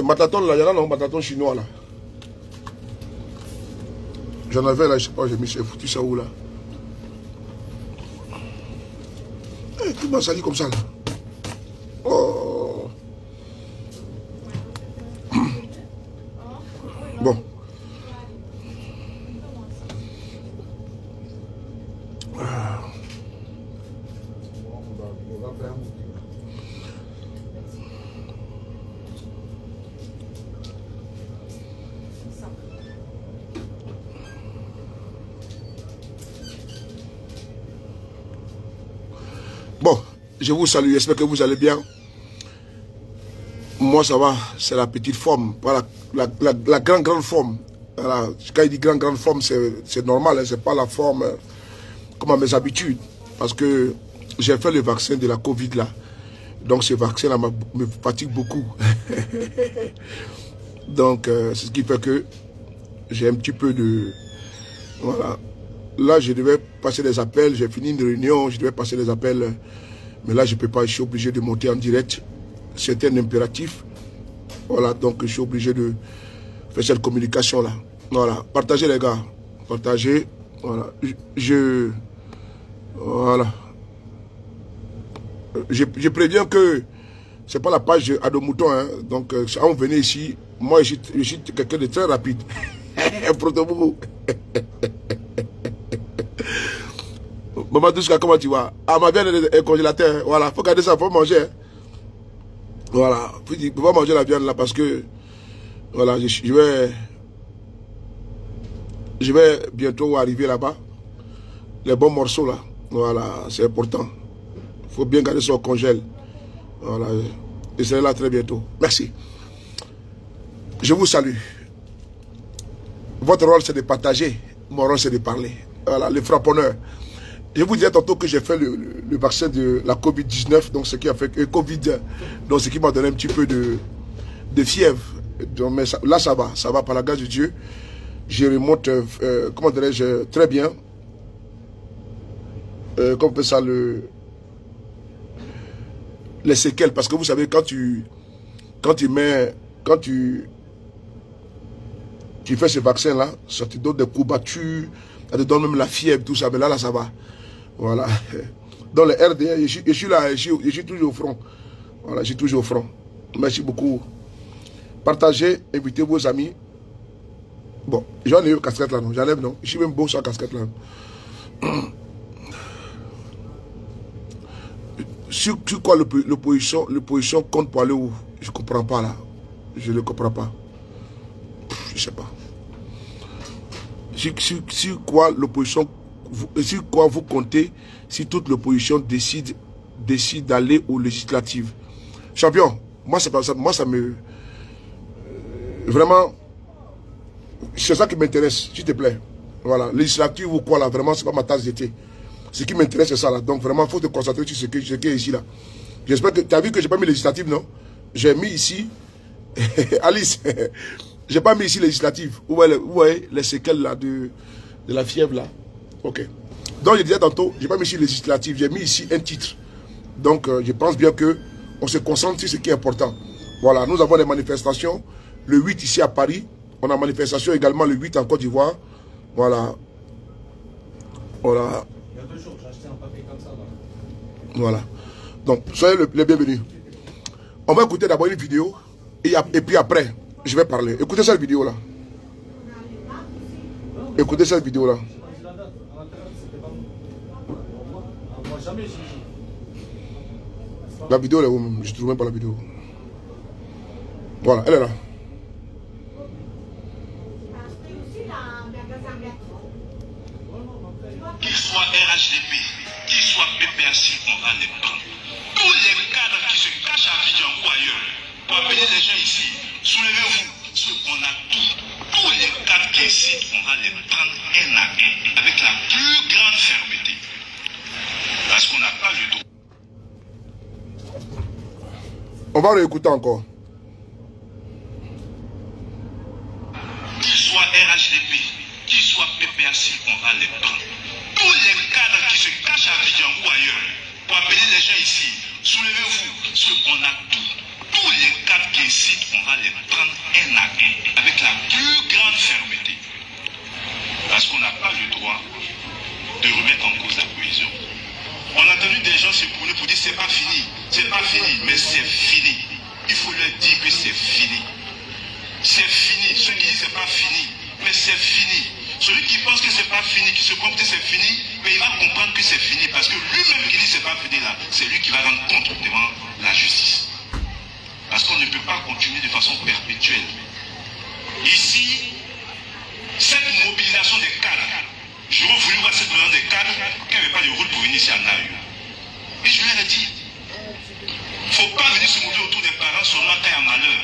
Mataton là, il y en a non, Mataton chinois là. J'en avais là, je sais pas, j'ai foutu ça où là. Qui m'a sali comme ça là? Oh. Bon. Bon, je vous salue, j'espère que vous allez bien. Moi ça va, c'est la petite forme, voilà, la grande forme. Voilà. Quand il dit grande forme, c'est normal, hein, c'est pas la forme comme à mes habitudes. Parce que j'ai fait le vaccin de la Covid là. Donc ce vaccin là me fatigue beaucoup. Donc c'est ce qui fait que j'ai un petit peu de... Voilà. Là je devais passer des appels, j'ai fini une réunion, je devais passer des appels. Mais là je ne peux pas, je suis obligé de monter en direct. C'est un impératif. Voilà, donc je suis obligé de faire cette communication là. Voilà, partagez les gars. Partagez. Voilà. Voilà. Je préviens que c'est pas la page Ado Mouton. Hein. Donc, quand vous venez ici, moi je suis quelqu'un de très rapide. Protobougou. Maman Douska, comment tu vas? Ah, ma viande est congélateur. Voilà, faut garder ça, faut manger. Voilà, il ne faut pas manger la viande là parce que voilà, je vais bientôt arriver là-bas. Les bons morceaux là, voilà, c'est important. Il faut bien garder ça au congèle. Voilà, je serai là très bientôt. Merci. Je vous salue. Votre rôle c'est de partager, mon rôle c'est de parler. Voilà, les frapponneurs. Je vous disais tantôt que j'ai fait le vaccin de la Covid-19, donc ce qui a fait que Covid, donc ce qui m'a donné un petit peu de fièvre. Donc, mais là ça va par la grâce de Dieu. Je remonte, comment dirais-je, très bien. Comment on appelle ça, les séquelles, parce que vous savez, quand tu fais ce vaccin là, ça te donne des courbatures, ça te donne même la fièvre, tout ça, mais là ça va. Voilà. Dans le RDA, je suis là, je suis toujours au front. Voilà, je suis toujours au front. Merci beaucoup. Partagez, invitez vos amis. Bon, j'en ai eu casquette là, non? J'enlève, non? Je suis même bon sur la casquette là. Sur quoi l'opposition compte pour aller où? Je ne comprends pas là. Je ne comprends pas. Je ne sais pas. Sur quoi l'opposition, sur quoi vous comptez si toute l'opposition décide d'aller aux législatives? Champion, moi ça me... Vraiment, c'est ça qui m'intéresse, s'il te plaît. Voilà, législative ou quoi là, vraiment, c'est pas ma tasse d'été. Ce qui m'intéresse, c'est ça là. Donc vraiment, il faut te concentrer sur ce qui est ici là. J'espère que tu as vu que je n'ai pas mis législative, non? J'ai mis ici, Alice, j'ai pas mis ici législative. Vous voyez les séquelles là de la fièvre là. Ok. Donc je disais tantôt, je n'ai pas mis ici législative, j'ai mis ici un titre. Donc je pense bien que on se concentre sur ce qui est important. Voilà, nous avons des manifestations. Le 8 ici à Paris. On a manifestation également le 8 en Côte d'Ivoire. Voilà. Voilà. Il y a 2 jours, j'ai acheté un papier comme ça. Là. Voilà. Donc, soyez les bienvenus. On va écouter d'abord une vidéo. Et puis après, je vais parler. Écoutez cette vidéo-là. Écoutez cette vidéo-là. La vidéo, elle est où? Je ne trouve même pas la vidéo. Voilà, elle est là. Qu'il soit RHDP, qu'il soit PPRC, on va les prendre. Tous les cadres qui se cachent à Abidjan ou ailleurs, pour appeler les gens ici, soulevez-vous, ce qu'on a tout. Tous les cadres qui ici, on va les prendre un à un, avec la plus grande fermeté. Parce qu'on n'a pas le dos. On va réécouter encore. Qu'il soit RHDP, qu'il soit PPRC, on va les prendre. Tous les cadres qui se cachent à Abidjan ou ailleurs, pour appeler les gens ici, soulevez-vous, ce qu'on a tout. tous les cadres qui incitent, on va les prendre un à un, avec la plus grande fermeté. Parce qu'on n'a pas le droit de remettre en cause la cohésion. On a entendu des gens se brûler pour dire c'est pas fini, mais c'est fini. Il faut leur dire que c'est fini. C'est fini. Ceux qui disent c'est pas fini, mais c'est fini. Celui qui pense que c'est pas fini, qui se croit que c'est fini, mais il va comprendre que c'est fini parce que lui-même qui dit c'est pas fini là, c'est lui qui va rendre compte devant la justice. Parce qu'on ne peut pas continuer de façon perpétuelle. Ici, cette mobilisation des cadres, j'aurais voulu voir cette mobilisation des cadres qui n'avaient pas de rôle pour venir ici à Naïo. Et je leur ai dit, il ne faut pas venir se mobiliser autour des parents seulement quand il y a malheur.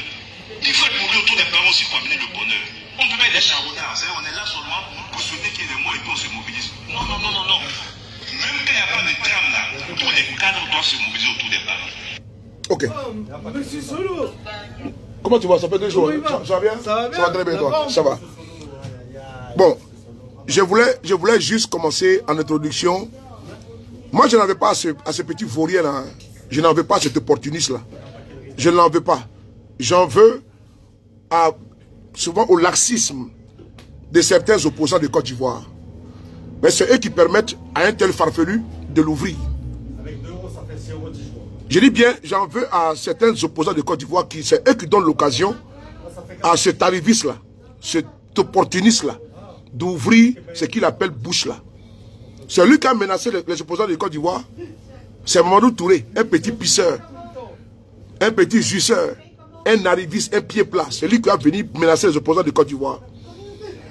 Il faut être mobilisé autour des parents aussi pour amener le bonheur. On ne peut pas être des charbonnaires, on est là seulement pour souhaiter qu'il y ait des mots et puis on se mobilise. Non. Même quand il n'y a pas de drame là, tous les cadres doivent se mobiliser autour des parents. Ok. Merci Solo. Comment tu vas? Ça fait 2 jours. Ça va bien? Ça va très bien toi? Ça va. Bon, je voulais juste commencer en introduction. Moi, je n'en veux pas à ce petit vaurien là. Je n'en veux pas à cet opportuniste là. Je n'en veux pas. J'en veux souvent au laxisme de certains opposants de Côte d'Ivoire. Mais c'est eux qui permettent à un tel farfelu de l'ouvrir. Avec 2 euros, ça fait 6 euros 10 jours. Je dis bien, j'en veux à certains opposants de Côte d'Ivoire qui, c'est eux qui donnent l'occasion à cet arriviste-là, cet opportuniste-là, d'ouvrir ce qu'il appelle bouche là. C'est lui qui a menacé les opposants de Côte d'Ivoire. C'est Mamadou Touré, un petit pisseur, un petit jouisseur, un arriviste, un pied plat. C'est lui qui a venu menacer les opposants de Côte d'Ivoire.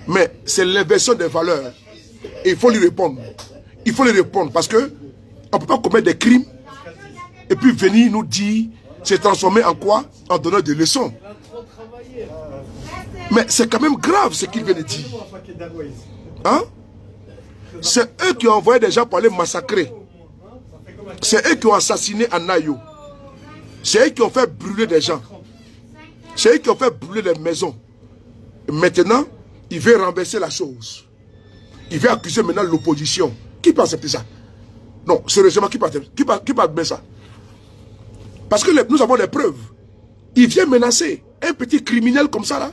Mais c'est l'inversion des valeurs. Et il faut lui répondre. Il faut lui répondre parce que on ne peut pas commettre des crimes et puis venir nous dire, se transformer en quoi? En donnant des leçons. Mais c'est quand même grave ce qu'il vient de dire. Hein? C'est eux qui ont envoyé des gens pour aller massacrer. C'est eux qui ont assassiné à Naïo. C'est eux qui ont fait brûler des gens. C'est eux qui ont fait brûler les maisons. Et maintenant, il veut renverser la chose. Il veut accuser maintenant l'opposition. Qui peut accepter ça? Non, sérieusement, qui peut admettre ça? Parce que nous avons des preuves. Il vient menacer un petit criminel comme ça là.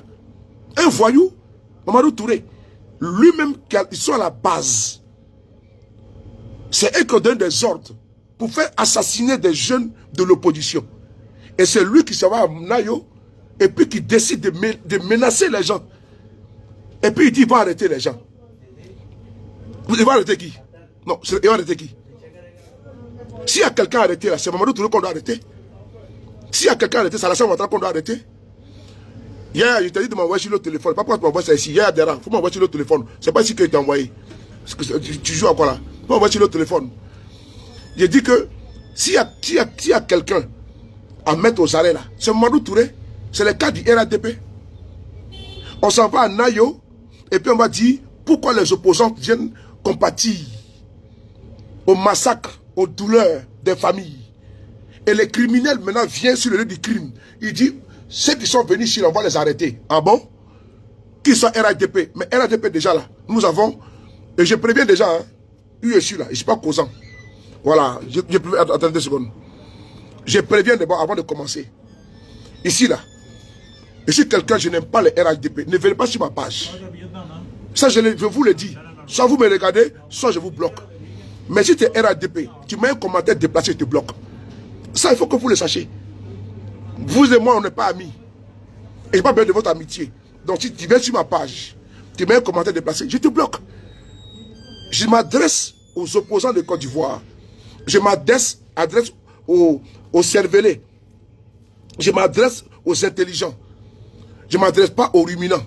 Un voyou, Mamadou Touré. Lui-même, ils sont à la base. C'est eux qui donnent des ordres pour faire assassiner des jeunes de l'opposition. Et c'est lui qui s'en va à Naïo et puis qui décide de menacer les gens. Et puis il dit, il va arrêter les gens. Il va arrêter qui? Non, il va arrêter qui? S'il y a quelqu'un arrêté là, c'est Mamadou Touré qu'on doit arrêter. S'il y a quelqu'un arrêté, c'est Alassane Ouattara qu'on doit arrêter. Hier, je t'ai dit de m'envoyer sur le téléphone. Pas pour m'envoyer ça ici. Hier, il faut m'envoyer sur le téléphone. C'est pas ici que je t'ai envoyé. Tu joues à quoi là? Il faut m'envoyer sur le téléphone. J'ai dit que s'il y a quelqu'un à mettre aux arrêts là, c'est Mamadou Touré. C'est le cas du RADP. On s'en va à Naïo et puis on va dire pourquoi les opposants viennent compatir au massacre, aux douleurs des familles. Et les criminels maintenant viennent sur le lieu du crime. Il dit, ceux qui sont venus ici, on va les arrêter. Ah bon? Qui sont RADP? Mais RADP déjà là, nous avons, et je préviens déjà, hein, je suis là, je ne suis pas causant. Voilà, attendez 2 secondes. Je préviens d'abord avant de commencer. Ici là, et si quelqu'un, je n'aime pas les RADP, ne venez pas sur ma page. Ça, je vous le dis. Soit vous me regardez, soit je vous bloque. Mais si tu es RADP, tu mets un commentaire déplacé, je te bloque. Ça, il faut que vous le sachiez. Vous et moi, on n'est pas amis. Et je n'ai pas besoin de votre amitié. Donc, si tu viens sur ma page, tu mets un commentaire déplacé, je te bloque. Je m'adresse aux opposants de Côte d'Ivoire. Je m'adresse aux cervelés. Je m'adresse aux intelligents. Je ne m'adresse pas aux ruminants.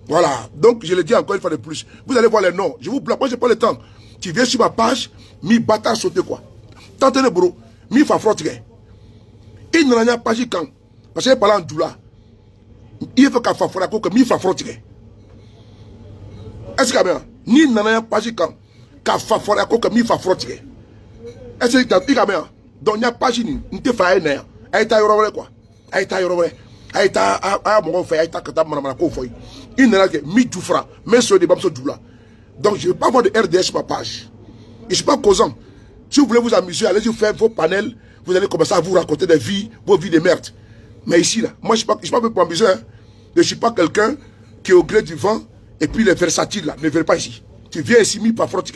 Voilà. Donc, je le dis encore une fois de plus. Vous allez voir les noms. Je vous bloque. Moi, je n'ai pas le temps. Tu viens sur ma page, mi bâtard sauter quoi. Tentez le bro. Mi fa frotte. Il n'y a pas quand. Parce que parle en doula. Il faut qu'à fa frotte que mi fa frotte. Est-ce que bien? Ni n'a pas quand. Qu'à fa frotte que mi fa frotte. Est-ce que tu as bien? Donc, il n'y a pas ni. Ni te fa un air. Aïe ta yorore quoi. Aïe ta yorore. Aïe ta a mon fait. Aïe ta kata mon ko foi. Il n'y a que mi tu feras. Mais sur des bamso doula. Donc, je ne veux pas avoir de RDS sur ma page. Je ne suis pas causant. Si vous voulez vous amuser, allez-y faire vos panels. Vous allez commencer à vous raconter des vies, vos vies de merde. Mais ici, là, moi, je ne suis pas pour amuser. Hein. Je ne suis pas quelqu'un qui est au gré du vent et puis les versatiles, là, ne viennent pas ici. Tu viens ici, mis par frotte.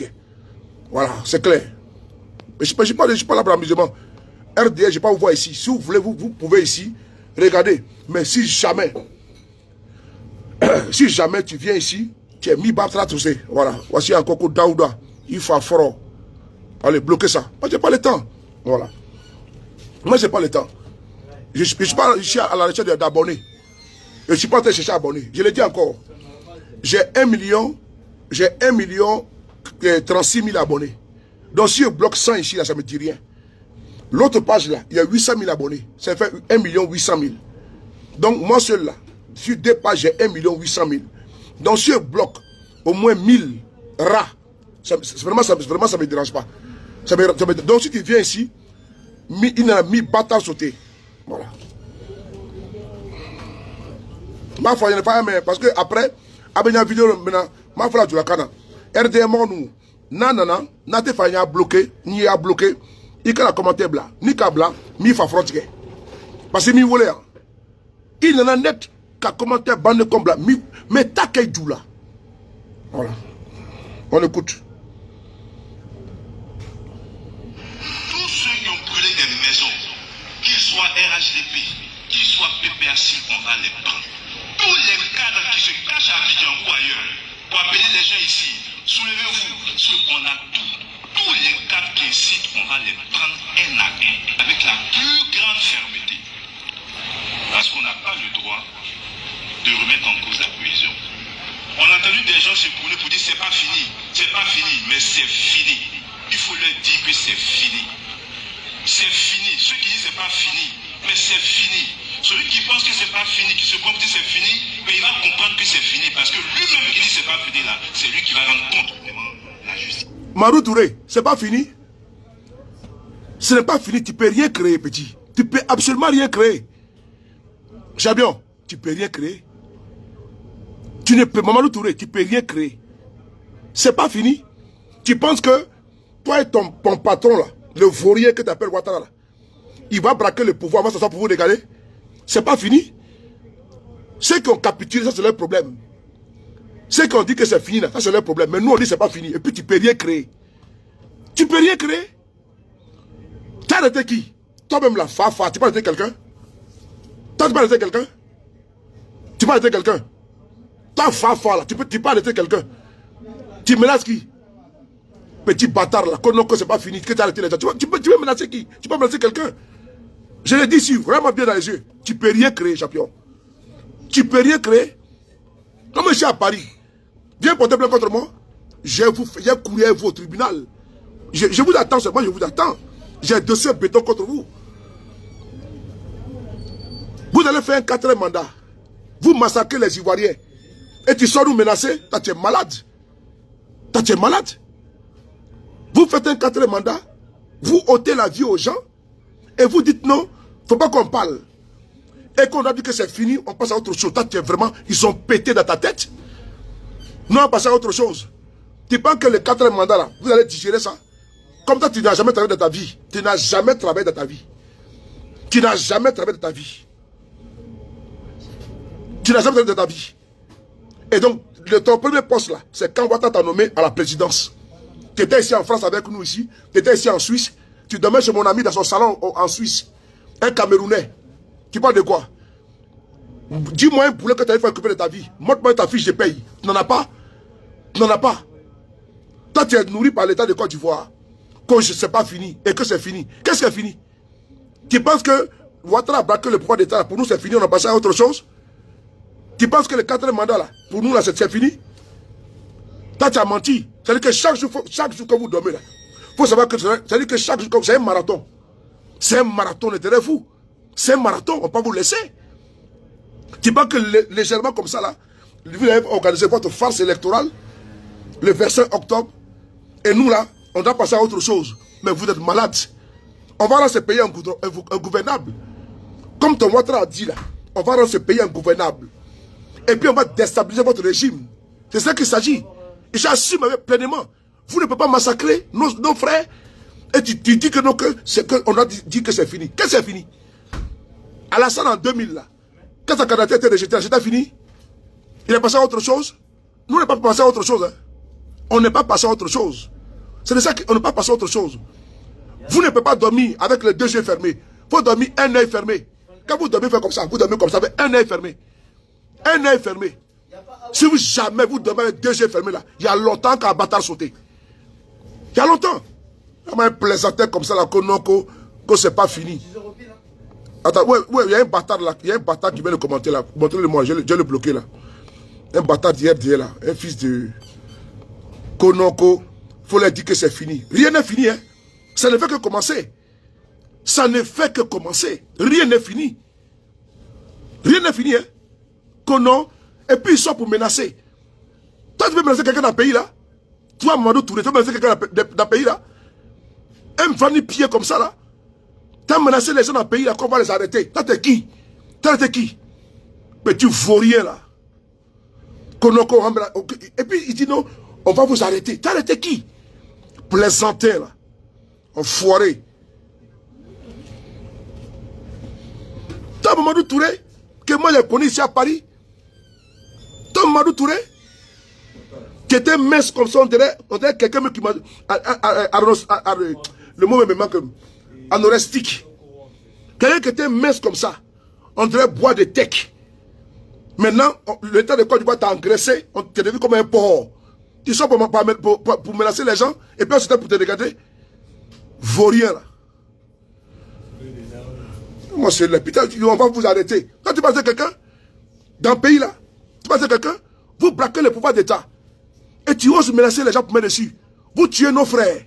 Voilà, c'est clair. Mais je ne suis pas là pour l'amusement. RDS, je ne vais pas vous voir ici. Si vous voulez, vous pouvez ici. Regardez. Mais si jamais tu viens ici, tu es mis Batra Toussé. Voilà. Voici un coco Daouda. Il faut fort. Allez, bloquez ça. Moi, je n'ai pas le temps. Voilà. Moi, je n'ai pas le temps. Je suis pas ici à la recherche d'abonnés. Je ne suis pas en train de chercher à abonner. Je le dis encore. J'ai 1 million 36 000 abonnés. Donc si je bloque 100 ici, là, ça ne me dit rien. L'autre page là, il y a 800 000 abonnés. Ça fait 1 800 000. Donc moi seul là, sur 2 pages, j'ai 1 800 000. Donc si je bloque au moins 1000 rats, vraiment ça ne me dérange pas. Donc si tu viens ici, il y a mis bâtard sauté. Voilà. Ma foi, il n'y a pas mais parce que après, avec une vidéo maintenant, ma foi, tu la canne. RDM nous, nanana, n'ate pas y bloqué, ni a bloqué, il a commenté bla, ni kabla, mi fa frontier. Parce que mi volé, il n'en a net qu'à commenter bande comme bla, mais t'as qu'à y là. Voilà. On écoute. Tous ceux qui ont brûlé des maisons, qu'ils soient RHDP, qu'ils soient PPRC, on va les prendre. Tous les cadres qui se cachent à Abidjan ou ailleurs, pour appeler les gens ici, soulevez-vous, parce qu'on a tout. Tous les cadres qui incitent, on va les prendre un à un, avec la plus grande fermeté. Parce qu'on n'a pas le droit de remettre en cause la cohésion. On a entendu des gens se brûler pour dire c'est pas fini, mais c'est fini. Il faut leur dire que c'est fini. C'est fini. Ceux qui disent c'est pas fini, mais c'est fini. Celui qui pense que c'est pas fini, qui se comprend que c'est fini, mais il va comprendre que c'est fini parce que lui-même qui dit c'est pas fini là, c'est lui qui va rendre compte devant la justice. Marou Touré, c'est pas fini. Ce n'est pas fini, tu peux rien créer, petit. Tu peux absolument rien créer. Chabion, tu peux rien créer. Tu ne peux, Mamadou Touré, tu peux rien créer. C'est pas fini. Tu penses que toi et ton patron là, le vaurien que tu appelles Ouattara là, il va braquer le pouvoir, va s'asseoir pour vous regarder. C'est pas fini. Ceux qui ont capitulé, ça c'est leur problème. Ceux qui ont dit que c'est fini, là, ça c'est leur problème. Mais nous on dit c'est pas fini. Et puis tu peux rien créer. Tu peux rien créer. Tu as arrêté qui? Toi-même la Fafa, tu peux arrêter quelqu'un? Toi tu peux arrêter quelqu'un? Tu peux arrêter quelqu'un? Toi Fafa là, tu peux arrêter quelqu'un? Tu menaces qui? Petit bâtard là, que c'est pas fini, que tu as arrêté les gens. Tu peux menacer qui? Tu peux menacer quelqu'un? Je l'ai dit ici, vraiment bien dans les yeux. Tu peux rien créer, champion. Tu peux rien créer. Comme je suis à Paris, viens porter plainte contre moi. J'ai couru à vous au tribunal. Je vous attends seulement, je vous attends. J'ai un dossier béton contre vous. Vous allez faire un 4e mandat. Vous massacrez les Ivoiriens. Et tu sors nous menacer. Toi, tu es malade. Toi, tu es malade. Vous faites un 4e mandat. Vous ôtez la vie aux gens. Et vous dites non, il ne faut pas qu'on parle. Et qu'on a dit que c'est fini, on passe à autre chose. Toi, tu es vraiment, ils ont pété dans ta tête. Non, on passe à autre chose. Tu penses que le 4e mandat là, vous allez digérer ça? Comme toi, tu n'as jamais travaillé dans ta vie. Tu n'as jamais travaillé dans ta vie. Tu n'as jamais travaillé dans ta vie. Tu n'as jamais travaillé dans ta vie. Et donc, ton premier poste là, c'est quand Ouattara t'a nommé à la présidence. Tu étais ici en France avec nous ici. Tu étais ici en Suisse. Tu dormais chez mon ami dans son salon en Suisse. Un Camerounais. Tu parles de quoi? Dis-moi un poulet que tu as fait occuper de ta vie. Montre-moi ta fiche, je paye. Tu n'en as pas? Tu n'en as pas. Toi, tu es nourri par l'État de Côte d'Ivoire. Que c'est pas fini. Et que c'est fini. Qu'est-ce qui est fini? Tu penses que Ouattara a braqué le pouvoir d'État? Pour nous, c'est fini. On a passé à autre chose? Tu penses que le 4e mandat, là, pour nous, là, c'est fini? Toi, tu as menti. C'est-à-dire que chaque jour que vous dormez, là, il faut savoir que c'est-à-dire que chaque jour, c'est un marathon. C'est un marathon, ne tenez fou. C'est un marathon, on ne peut pas vous laisser. Tu penses que légèrement comme ça, là, vous avez organisé votre farce électorale le 25 octobre, et nous, là, on doit passer à autre chose. Mais vous êtes malades. On va rendre ce pays ingouvernable. Comme ton Ouattara a dit, là, on va rendre ce pays ingouvernable. Et puis on va déstabiliser votre régime. C'est ça qu'il s'agit. Et j'assume pleinement. Vous ne pouvez pas massacrer nos frères. Et tu dis que non, on a dit que c'est fini. Qu'est-ce que c'est fini? Alassane en 2000, là, quand sa candidature était rejetée, c'était fini. Il est passé à autre chose. Nous, on n'est pas passé à autre chose. Hein. On n'est pas passé à autre chose. C'est de ça qu'on n'est pas passé à autre chose. Vous ne pouvez pas dormir avec les 2 yeux fermés. Il faut dormir un œil fermé. Quand vous dormez comme ça, vous dormez comme ça avec un œil fermé. Un œil fermé. Si vous jamais vous dormez avec 2 yeux fermés là, il y a longtemps qu'un bâtard sauté. Il y a longtemps. Il y a un plaisantin comme ça là, que c'est pas fini. Attends, ouais, il y a un bâtard là, il y a un bâtard qui vient de commenter là. Montrez-le-moi, je le bloqué là. Un bâtard d'hier là, un fils de Konoko. Faut leur dire que c'est fini. Rien n'est fini, hein. Ça ne fait que commencer. Ça ne fait que commencer. Rien n'est fini. Rien n'est fini, hein. Kono. Et puis ils sont pour menacer. Toi, tu veux menacer quelqu'un dans le pays là? Toi, Mamadou Touré, tu veux menacer quelqu'un dans le pays là? Un famille pied comme ça là? Tu as menacé les gens dans le pays là, qu'on va les arrêter. Toi, t'es qui? Toi, t'es qui? Petit vaurien là. Konoko, et puis il dit non, on va vous arrêter. T'as arrêté qui? Plaisantin là. Enfoiré. T'as Mamadou Touré, que moi j'ai connu ici à Paris. T'as Mamadou Touré, qui était mince comme ça, on dirait quelqu'un qui m'a... Le mot me manque. Anorestique. Quelqu'un qui était mince comme ça, on dirait bois de tech. Maintenant, l'État de Côte d'Ivoire t'a engraissé, on t'a vu comme un porc. Tu sors pour menacer les gens, et puis c'était pour te regarder. Vaurien là. Moi, c'est le putain, on va vous arrêter. Quand tu passes quelqu'un, dans le pays là, tu passes quelqu'un, vous braquez le pouvoir d'État. Et tu oses menacer les gens pour mettre dessus. Vous tuez nos frères.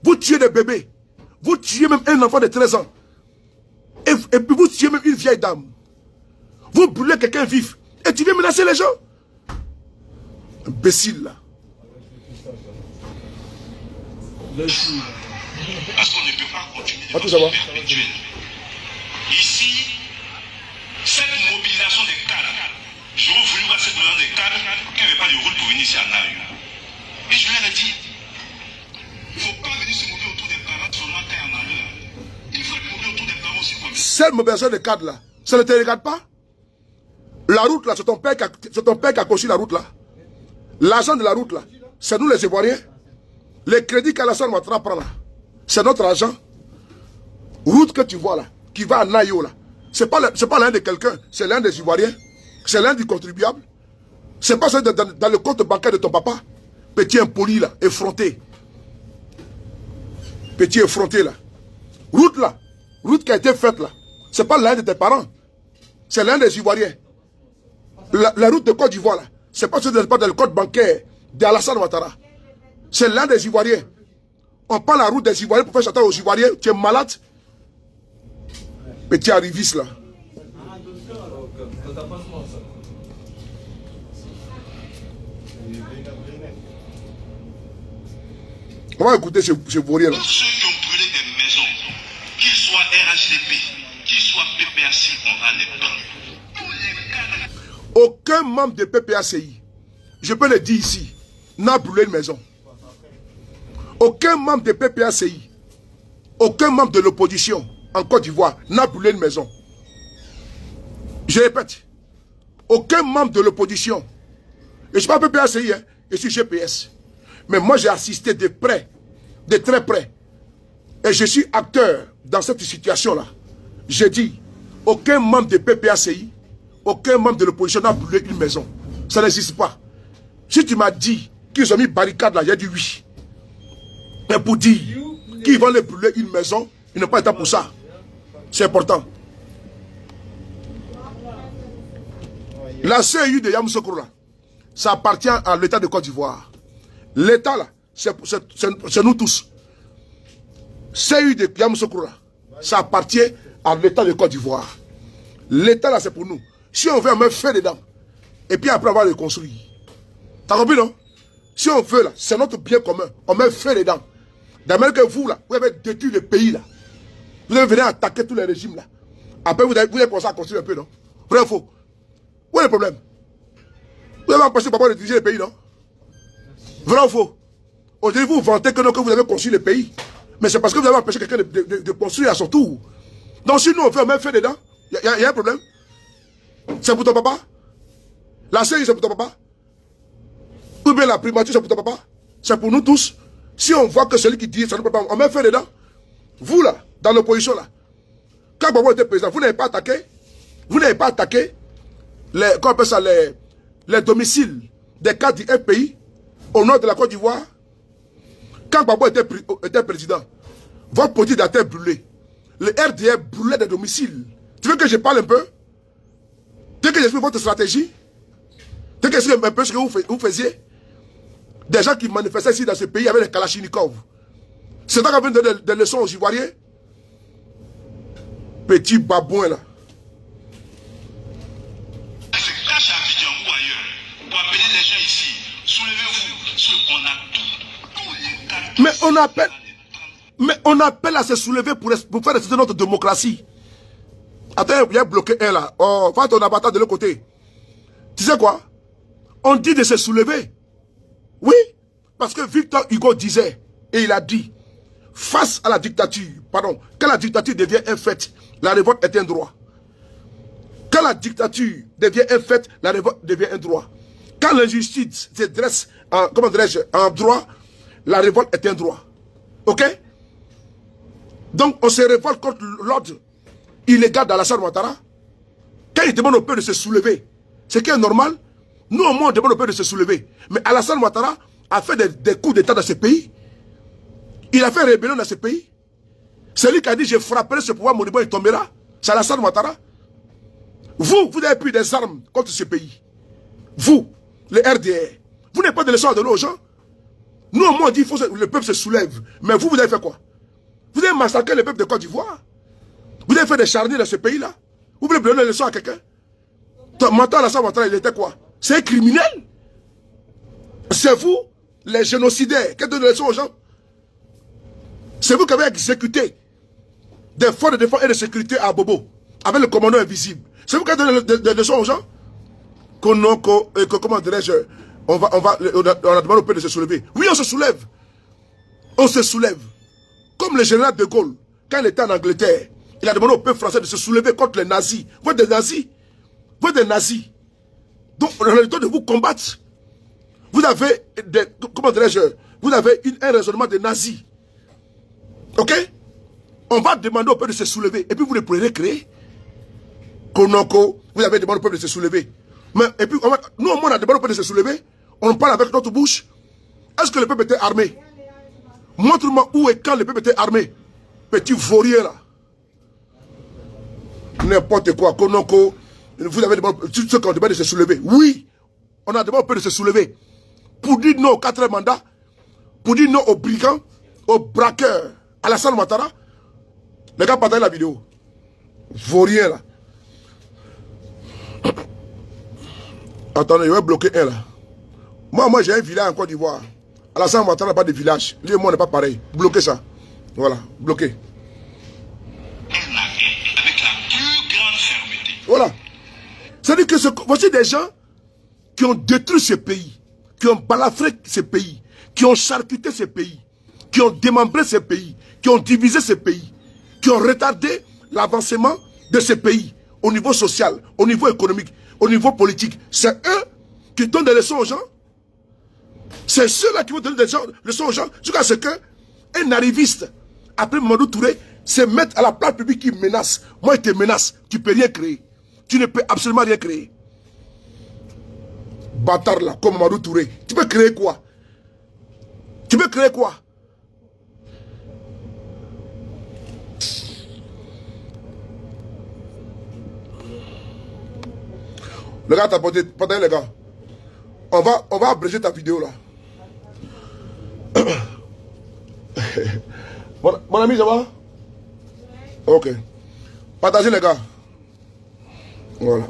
Vous tuez des bébés. Vous tuez même un enfant de 13 ans. Et puis vous tuez même une vieille dame. Vous brûlez quelqu'un vif. Et tu viens menacer les gens. Imbécile là. Parce qu'on ne peut pas continuer de façon perpétuelle. Ici, cette mobilisation des cadres, j'aurais voulu voir cette mobilisation des cadres qui n'avaient pas de route pour venir ici à Naïu. Et je leur ai dit, il ne faut pas venir se mouiller autour des parents seulement quand il y en a là. Il faut être mouillé autour des parents aussi. Cette mobilisation des cadres là, ça ne te regarde pas? La route là, c'est ton père qui a construit la route là. L'argent de la route là, c'est nous les Ivoiriens. Les crédits qu'Alassane Ouattara prend là, c'est notre argent. Route que tu vois là, qui va à Nayo là, c'est pas l'un de quelqu'un, c'est l'un des Ivoiriens. C'est l'un du contribuable. C'est pas ça dans le compte bancaire de ton papa. Petit impoli là, effronté. Petit effronté là. Route là, route qui a été faite là, c'est pas l'un de tes parents. C'est l'un des Ivoiriens. La route de Côte d'Ivoire là, c'est pas dans le compte bancaire d'Alassane Ouattara. C'est l'un des Ivoiriens. On prend la route des Ivoiriens pour faire chanter aux Ivoiriens. Tu es malade. Petit arriviste là. On va écouter ce vaurien là. Tous ceux qui ont brûlé des maisons, qu'ils soient RHDP, qu'ils soient PPACI, on va les prendre. Tous les cadres. Aucun membre de PPACI, je peux le dire ici, n'a brûlé une maison. Aucun membre de PPACI, aucun membre de l'opposition en Côte d'Ivoire n'a brûlé une maison. Je répète, aucun membre de l'opposition, et je ne suis pas PPACI, hein, je suis GPS. Mais moi j'ai assisté de près, de très près. Et je suis acteur dans cette situation-là. J'ai dit, aucun membre de PPACI, aucun membre de l'opposition n'a brûlé une maison. Ça n'existe pas. Si tu m'as dit qu'ils ont mis barricade là, j'ai dit oui. Mais pour dire qu'ils vont les brûler une maison, ils n'ont pas été pour ça. C'est important. La CEU de Yamoussoukro là, ça appartient à l'État de Côte d'Ivoire. L'État là, c'est nous tous. CEU de Yamoussoukro là, ça appartient à l'État de Côte d'Ivoire. L'État là, c'est pour nous. Si on veut, on met feu dedans. Et puis après, on va le construire. T'as compris, non? Si on veut, là, c'est notre bien commun. On met feu dedans. D'ailleurs que vous, là, vous avez détruit le pays, là. Vous avez venu attaquer tous les régimes, là. Après, vous avez commencé à construire un peu, non? Vrai ou faux? Où est le problème? Vous avez empêché papa de diriger le pays, non? Vrai ou faux? Aujourd'hui, vous vantez que vous avez construit le pays. Mais c'est parce que vous avez empêché quelqu'un de construire à son tour. Donc, si nous, on veut mettre feu dedans, Il y a un problème? C'est pour ton papa? La série, c'est pour ton papa? Ou bien la primature, c'est pour ton papa? C'est pour nous tous. Si on voit que celui qui dit ça ne peut pas, on met fait dedans. Vous là, dans l'opposition là, quand Gbagbo était président, vous n'avez pas attaqué? Vous n'avez pas attaqué les, comment on appelle ça, les domiciles des cadres du FPI au nord de la Côte d'Ivoire? Quand Gbagbo était président, votre petit a été brûlé. Le RDR brûlait des domiciles. Tu veux que je parle un peu? Tu veux que j'explique votre stratégie? Tu veux que j'explique un peu ce que vous faisiez? Des gens qui manifestaient ici dans ce pays avec des Kalachnikov. C'est ça qu'on vient de donner des leçons aux Ivoiriens? Petit babouin là. Se cache à Abidjan ou ailleurs pour appeler les gens ici. Soulevez-vous, on a tout. Tous les cas. Mais on appelle à se soulever pour faire respecter notre démocratie. Attends, il y a bloqué un là. Oh, va ton avatar de l'autre côté. Tu sais quoi? On dit de se soulever. Oui, parce que Victor Hugo disait, et il a dit, face à la dictature, pardon, quand la dictature devient un fait, la révolte est un droit. Quand la dictature devient un fait, la révolte devient un droit. Quand l'injustice se dresse en, comment dirais-je, en droit, la révolte est un droit. Ok? Donc on se révolte contre l'ordre illégal d'Alassane Ouattara. Quand il demande au peuple de se soulever, c'est qui est normal. Nous au moins on demande au peuple de se soulever. Mais Alassane Ouattara a fait des coups d'état dans ce pays. Il a fait rébellion dans ce pays. C'est lui qui a dit je frapperai ce pouvoir, mon il tombera. C'est Alassane Ouattara. Vous avez pris des armes contre ce pays. Vous, les RDR. Vous n'avez pas de leçons à donner aux gens. Nous, au moins, on dit que le peuple se soulève. Mais vous avez fait quoi? Vous avez massacré le peuple de Côte d'Ivoire. Vous avez fait des charniers dans ce pays-là. Vous voulez donner des leçons à quelqu'un? Maintenant, Alassane Ouattara, il était quoi? C'est un criminel. C'est vous, les génocidaires, qui donnent des leçons aux gens. C'est vous qui avez exécuté des forces de défense et de sécurité à Bobo, avec le commandant invisible. C'est vous qui avez donné des leçons aux gens. Comment dirais-je, on a demandé au peuple de se soulever. Oui, on se soulève. On se soulève. Comme le général de Gaulle, quand il était en Angleterre, il a demandé au peuple français de se soulever contre les nazis. Vous êtes des nazis. Vous êtes des nazis. Donc, on a le temps de vous combattre. Vous avez comment dirais-je, vous avez un raisonnement de nazis. Ok? On va demander au peuple de se soulever. Et puis vous le pourrez créer. Konoko, vous avez demandé au peuple de se soulever. Mais, et puis, nous, au moins, on a demandé au peuple de se soulever. On parle avec notre bouche. Est-ce que le peuple était armé? Montre-moi où et quand le peuple était armé. Petit vaurien là. N'importe quoi. Konoko, vous avez demandé, tout ce qu'on demande de se soulever. Oui, on a demandé au peuple de se soulever. Pour dire non au 4e mandat. Pour dire non aux brigands, aux braqueurs. Alassane Ouattara. Les gars, partagez la vidéo. Vaurien là. Attendez, je vais bloquer un là. Moi j'ai un village en Côte d'Ivoire. Alassane Ouattara n'a pas de village. Lui et moi on n'est pas pareil. Bloquez ça. Voilà, bloquez. Avec la plus grande fermeté. Voilà. C'est-à-dire que voici des gens qui ont détruit ce pays, qui ont balafré ce pays, qui ont charcuté ce pays, qui ont démembré ce pays, qui ont divisé ce pays, qui ont retardé l'avancement de ce pays au niveau social, au niveau économique, au niveau politique. C'est eux qui donnent des leçons aux gens. C'est ceux-là qui vont donner des leçons aux gens jusqu'à ce qu'un arriviste, après Mamadou Touré, se mette à la place publique qui menace. Moi, il te menace. Tu ne peux rien créer. Tu ne peux absolument rien créer. Bâtard là, comme Mamadou Touré. Tu peux créer quoi? Tu peux créer quoi? Le gars t'a porté, les gars. On va abréger ta vidéo là. Mon ami, ça va? Ok. Partagez les gars. Voilà.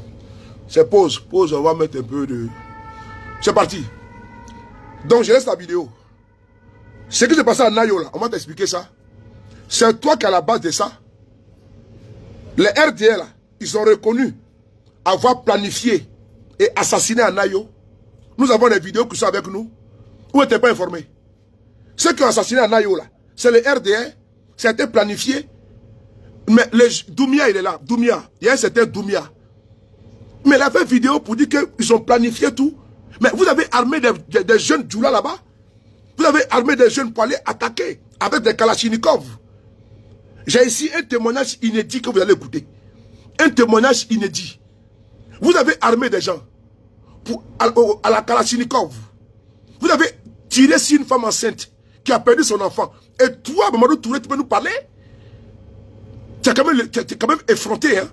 C'est pause. Pause, on va mettre un peu de... C'est parti. Donc je laisse la vidéo. Ce qui s'est passé à Nayo là, on va t'expliquer ça. C'est toi qui es à la base de ça. Les RDL là, ils ont reconnu avoir planifié et assassiné à Nayo. Nous avons des vidéos qui sont avec nous. Où n'étaient pas informés. Ceux qui ont assassiné à Nayo là, c'est les RDR. Ça a été planifié. Mais Doumbia, il est là. Doumbia. Il y a un certain Doumbia. Mais il a fait une vidéo pour dire qu'ils ont planifié tout. Mais vous avez armé des jeunes Djoula là-bas. Vous avez armé des jeunes pour aller attaquer avec des Kalachnikov. J'ai ici un témoignage inédit que vous allez écouter. Un témoignage inédit. Vous avez armé des gens à la Kalachnikov. Vous avez tiré sur une femme enceinte qui a perdu son enfant. Et toi, Mamadou Touré, tu peux nous parler? Tu es quand même effronté. Hein?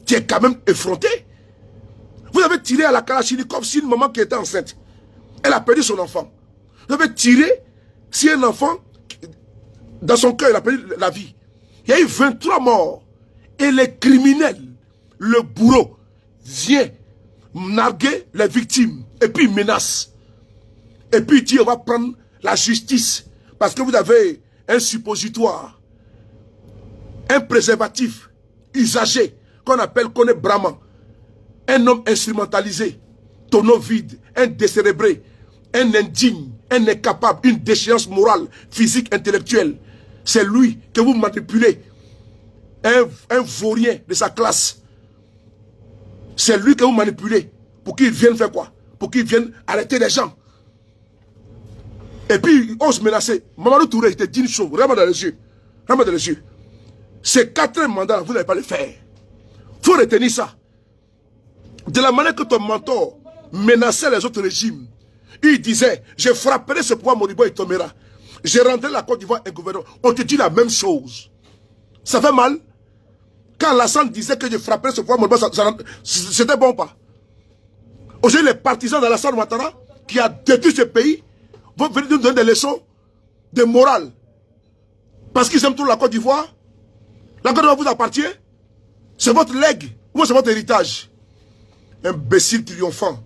Tu es quand même effronté. Vous avez tiré à la Kalachnikov sur une maman qui était enceinte. Elle a perdu son enfant. Vous avez tiré sur un enfant, dans son cœur, il a perdu la vie. Il y a eu 23 morts. Et les criminels, le bourreau, vient narguer les victimes. Et puis il menace. Et puis il dit on va prendre la justice. Parce que vous avez un suppositoire. Un préservatif usagé qu'on est Brahman. Un homme instrumentalisé, tonneau vide, un décérébré, un indigne, un incapable, une déchéance morale, physique, intellectuelle. C'est lui que vous manipulez. Un vaurien de sa classe. C'est lui que vous manipulez. Pour qu'il vienne faire quoi? Pour qu'il vienne arrêter les gens. Et puis, il ose menacer. Mamadou Touré, il te dit une chose. Regarde dans les yeux. Regarde dans les yeux. Ces 4 mandats, vous n'allez pas le faire. Il faut retenir ça. De la manière que ton mentor menaçait les autres régimes, il disait, je frapperai ce pouvoir moribond et tombera. Je rendrai la Côte d'Ivoire un gouvernement. On te dit la même chose. Ça fait mal. Quand Alassane disait que je frapperai ce pouvoir moribond, c'était bon ou pas? Aujourd'hui, les partisans d'Alassane Ouattara, qui a détruit ce pays, vont venir nous donner des leçons de morale. Parce qu'ils aiment tout la Côte d'Ivoire. La Côte d'Ivoire vous appartient. C'est votre legs. Ou c'est votre héritage. Imbécile triomphant.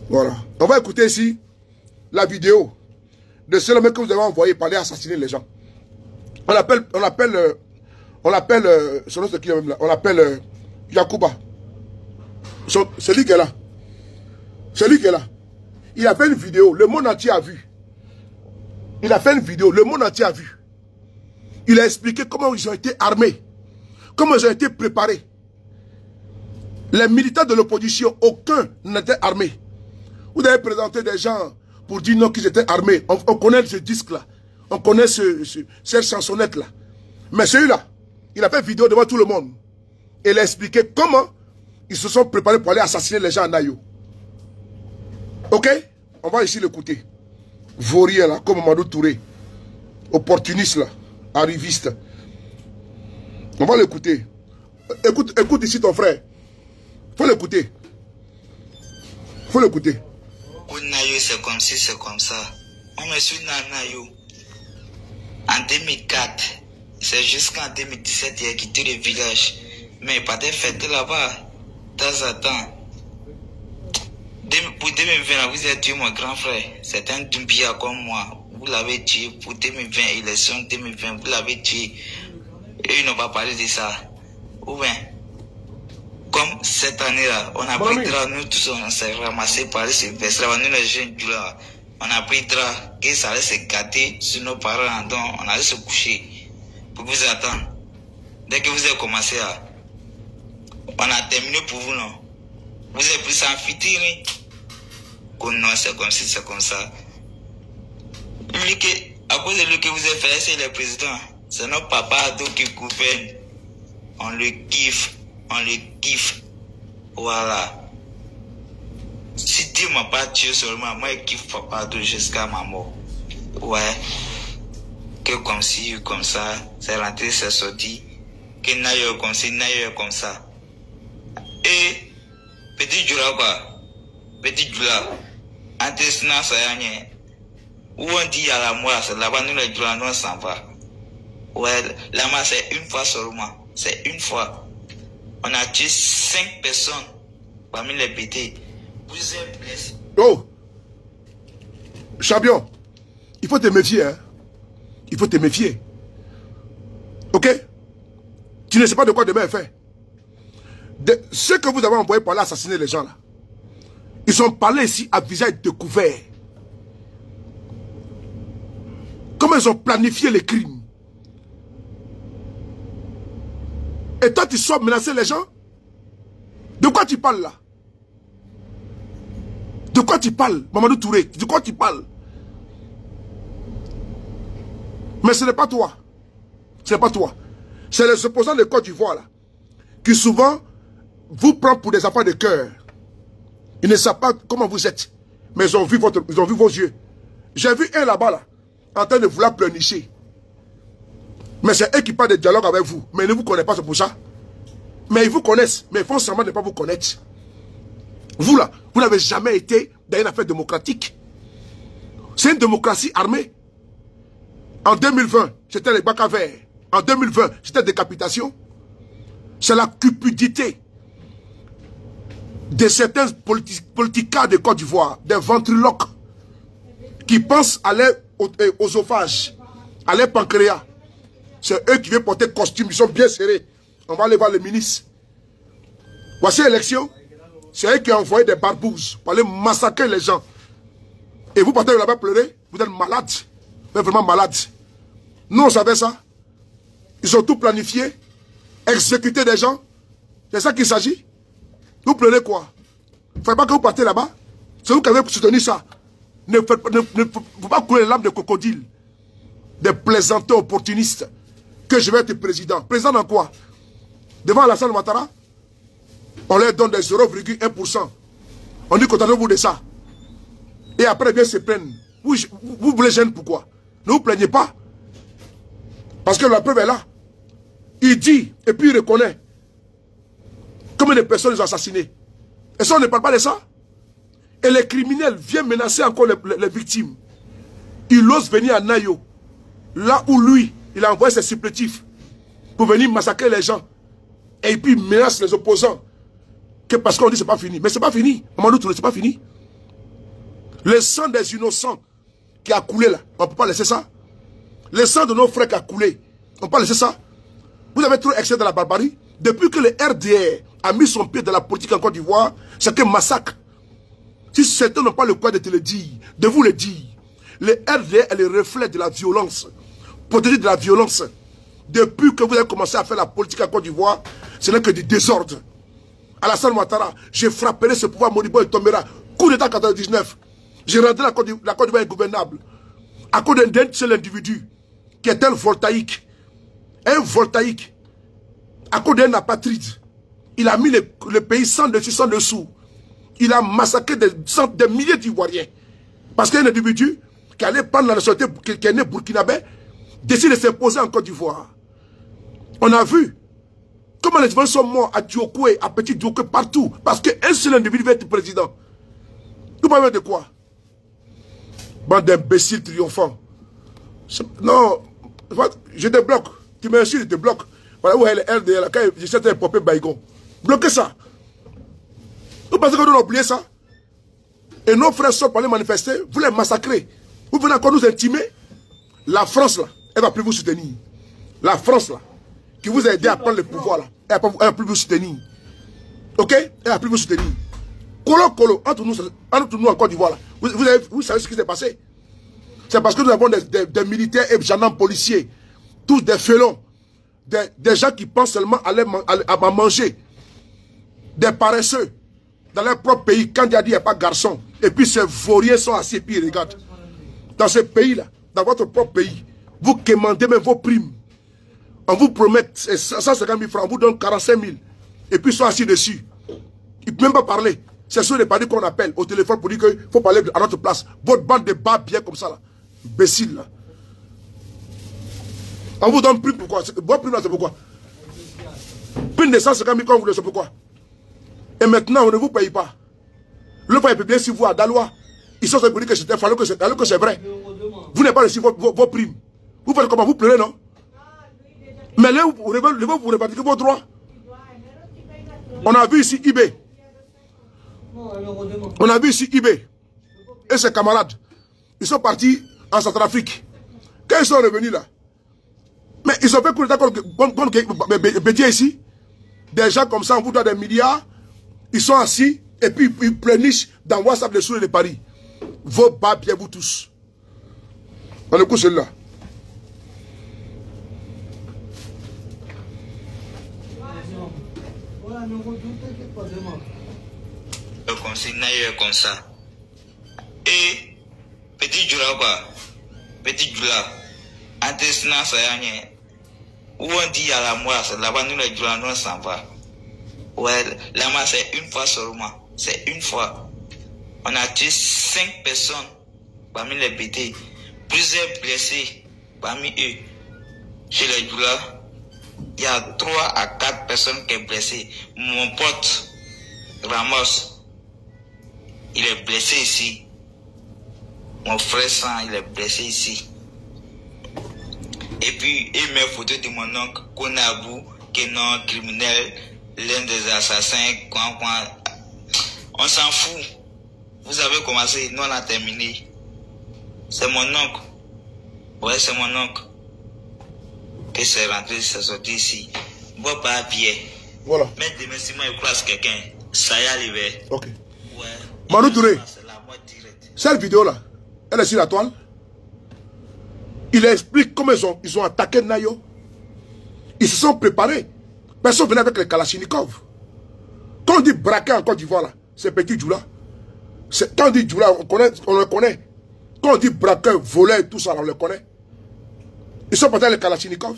Voilà. On va écouter ici la vidéo de ce mec que vous avez envoyé pour aller assassiner les gens. On l'appelle Yacouba. C'est lui qui est là. C'est lui qui est là. Il a fait une vidéo, le monde entier a vu. Il a fait une vidéo, le monde entier a vu. Il a expliqué comment ils ont été armés. Comment ils ont été préparés. Les militants de l'opposition, aucun n'était armé. Vous avez présenté des gens pour dire non qu'ils étaient armés. On connaît ce disque-là. On connaît cette chansonnette-là. Mais celui-là, il a fait vidéo devant tout le monde. Et il a expliqué comment ils se sont préparés pour aller assassiner les gens à Nayo. Ok? On va ici l'écouter. Vaurien là, comme Mamadou Touré. Opportuniste là. Arriviste. On va l'écouter. Écoute ici ton frère. Faut l'écouter. Faut l'écouter. Nayo, c'est comme ci, c'est comme ça. On me suit dans Nayo. En 2004, c'est jusqu'en 2017 il a quitté le village. Mais il pas de fête là-bas. De temps en temps. Pour 2020, vous avez tué mon grand frère. C'est un Doumbia comme moi. Vous l'avez tué pour 2020, élection 2020. Vous l'avez tué. Et ils n'ont pas parlé de ça. Ou bien, comme cette année-là, on a pris drap, nous tous on s'est ramassés par ce veste-là, nous les jeunes du là, on a pris drap, que ça allait se gâter sur nos parents, donc on allait se coucher pour vous attendre. Dès que vous avez commencé à, on a terminé pour vous, non? Vous avez pris ça en fitiri. Non, c'est comme si, c'est comme ça. Lui, à cause de lui que vous avez fait, c'est le président. C'est notre papa qui gouverne. On le kiffe. On le kiffe. Voilà. Si Dieu m'a pas tué seulement, moi je kiffe papa jusqu'à ma mort. Ouais. Que comme ci, comme ça, c'est rentré, c'est sorti. Que n'aille comme ci, n'aille comme ça. Et, petit Djoula quoi. Petit Djoula. Intestinat, ça y est. Où on dit à la mort, c'est là-bas, nous les Djoula, nous on s'en va. Ouais, là-bas, c'est une fois seulement. C'est une fois. On a tué 5 personnes parmi les pétés. Vous êtes blessés. Oh! Champion, il faut te méfier, hein? Il faut te méfier. Ok? Tu ne sais pas de quoi demain est fait. Ce que vous avez envoyé pour aller assassiner les gens là, ils sont parlés ici à visage découvert. Comment ils ont planifié les crimes. Et toi, tu sors menacer les gens? De quoi tu parles là? De quoi tu parles, Mamadou Touré? De quoi tu parles? Mais ce n'est pas toi. Ce n'est pas toi. C'est les opposants de Côte d'Ivoire là, qui souvent vous prennent pour des enfants de cœur. Ils ne savent pas comment vous êtes. Mais ils ont vu vos yeux. J'ai vu un là-bas là, en train de vouloir pleurnicher. Mais c'est eux qui parlent de dialogue avec vous. Mais ils ne vous connaissent pas, c'est pour ça. Mais ils vous connaissent. Mais ils font semblant de ne pas vous connaître. Vous là, vous n'avez jamais été dans une affaire démocratique. C'est une démocratie armée. En 2020, c'était les bacs à verre. En 2020, c'était décapitation. C'est la cupidité de certains politiciens de Côte d'Ivoire, des ventriloques, qui pensent à leur oesophage, à leur pancréas. C'est eux qui viennent porter costume, ils sont bien serrés. On va aller voir le ministre. Voici l'élection. C'est eux qui ont envoyé des barbouzes pour aller massacrer les gens. Et vous partez là-bas pleurer, vous êtes malade. Vous êtes vraiment malade. Nous, on savait ça. Ils ont tout planifié. Exécuter des gens. C'est ça qu'il s'agit. Vous pleurez quoi? Il ne faut pas que vous partez là-bas. C'est vous qui avez soutenu ça. Ne faut pas couler les larmes de crocodile. Des plaisanteurs opportunistes. Que je vais être président. Président dans quoi? Devant Alassane Ouattara? On leur donne des 0,1%. On dit contentez-vous de ça. Et après, bien se plaignent. Vous voulez gêner pourquoi? Ne vous plaignez pas. Parce que la preuve est là. Il dit, et puis il reconnaît. Combien de personnes ils ont assassinées? Et ça, on ne parle pas de ça. Et les criminels viennent menacer encore les victimes. Il ose venir à Nayo. Là où lui, il a envoyé ses supplétifs pour venir massacrer les gens. Et puis il menace les opposants. Que parce qu'on dit c'est pas fini. Mais c'est pas fini. Mamadou Touré, c'est pas fini. Le sang des innocents qui a coulé là, on ne peut pas laisser ça. Le sang de nos frères qui a coulé, on ne peut pas laisser ça. Vous avez trop excédé de la barbarie. Depuis que le RDR a mis son pied dans la politique en Côte d'Ivoire, c'est un massacre. Si certains n'ont pas le courage de te le dire, de vous le dire, le RDR est le reflet de la violence. Protégé de la violence. Depuis que vous avez commencé à faire la politique en Côte d'Ivoire, ce n'est que du désordre. Alassane Ouattara, je frapperai ce pouvoir moribond et tombera. Coup d'État 99. J'ai rendu la Côte d'Ivoire ingouvernable. À cause d'un seul individu qui est un voltaïque. Un voltaïque. À cause d'un apatride. Il a mis le pays sans dessus, sans dessous. Il a massacré des milliers d'Ivoiriens. Parce qu'il y a un individu qui allait prendre la nationalité, qui est né burkinabé, décide de s'imposer en Côte d'Ivoire. On a vu comment les Ivoiriens sont morts à Diokoué, à Petit Diokoué, partout. Parce qu'un seul individu veut être président. Vous parlez de quoi? Bande d'imbéciles triomphants. Non, je te bloque. Tu m'insultes, je te bloque. Voilà où est le RDL, quand j'essaie de popper Baïgon. Bloquez ça. Vous pensez qu'on doit oublier ça? Et nos frères sortent pour aller manifester, vous les massacrez. Vous venez encore nous intimer. La France, là, elle va plus vous soutenir. La France, là, qui vous a aidé à prendre le pouvoir, là, elle va plus vous soutenir. Ok? Elle va plus vous soutenir. Colo, entre nous en Côte d'Ivoire, là. Vous savez ce qui s'est passé? C'est parce que nous avons des militaires et gendarmes policiers, tous des félons, des gens qui pensent seulement à manger, des paresseux, dans leur propre pays, quand il y a dit il n'y a pas de garçon, et puis ces vauriens sont assis et puis ils regardent. Dans ce pays-là, dans votre propre pays, vous commandez même vos primes. On vous promet 150 000 francs, on vous donne 45 000, et puis ils sont assis dessus. Ils ne peuvent même pas parler. C'est sur les partis qu'on appelle au téléphone pour dire qu'il faut parler à notre place. Votre bande de bas bien comme ça là. Imbécile là. On vous donne prime pourquoi? Votre prime là c'est pourquoi? Prime de 150 000 quand vous le savez pourquoi? Et maintenant on ne vous paye pas. Le pays est publié sur vous à Dalois. Ils sont pour dire que c'était fallu que c'est vrai. Vous n'avez pas reçu vos primes. Vous faites comment? Vous pleurez non? Mais là vous revendiquez vos droits. On a vu ici eBay. On a vu ici eBay et ses camarades. Ils sont partis en Centrafrique. Quand ils sont revenus là, mais ils ont fait coup d'état contre Bédier ici. Des gens comme ça, on vous donne des milliards. Ils sont assis et puis ils pleurnichent dans WhatsApp les Sourires de Paris. Vos bas bien vous tous. On écoute celui-là. Le conseil Nayo est comme ça. Et petit Djoula quoi. Petit Djoula. Intestinat ça y est. Où on dit à la mort, là-bas nous les Djoula nous s'en va. Ouais, là-bas c'est une fois seulement. C'est une fois. On a tué 5 personnes parmi les BT. Plusieurs blessés parmi eux. Chez les Djoula, il y a 3 à 4 personnes qui sont blessées. Mon pote Ramos, il est blessé ici. Mon frère San, il est blessé ici. Et puis, il met photo de mon oncle Konabou, qui est non criminel, l'un des assassins. On s'en fout. Vous avez commencé, nous on a terminé. C'est mon oncle. Ouais, c'est mon oncle. Qui s'est rentré, s'est sorti ici. Bon, pas bien. Voilà. Mais demain, si moi je croise quelqu'un, ça y est arrivé. Ok. Ouais. Manu Touré, C'est la mort directe. cette vidéo-là, elle est sur la toile. Il explique comment ils ont attaqué Nayo. Ils se sont préparés. Personne venait avec les Kalachnikov. Quand on dit braquer en Côte d'Ivoire, c'est Petit Djoula. Quand on dit Djoula, on le connaît. Quand on dit braquer, voler, tout ça, on le connaît. Ils sont partis avec les Kalachnikov.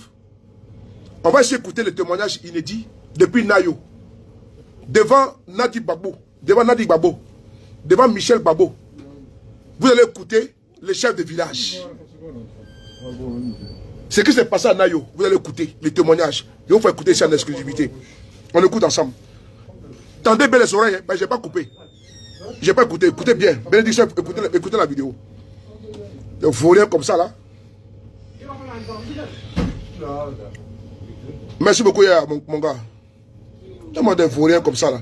On va essayer d'écouter le témoignage inédit depuis Nayo. Devant Nadi Babo, devant Michel Babo. Vous allez écouter le chef de village. Ce qui s'est passé à Nayo, vous allez écouter les témoignages. Je vais vous faire écouter ça en exclusivité. On écoute ensemble. Tendez bien les oreilles, mais je n'ai pas coupé. Je n'ai pas écouté, écoutez bien. Bénédiction, écoutez la vidéo. Le voleur comme ça là. Merci beaucoup, mon gars. Tellement de vauriens comme ça là.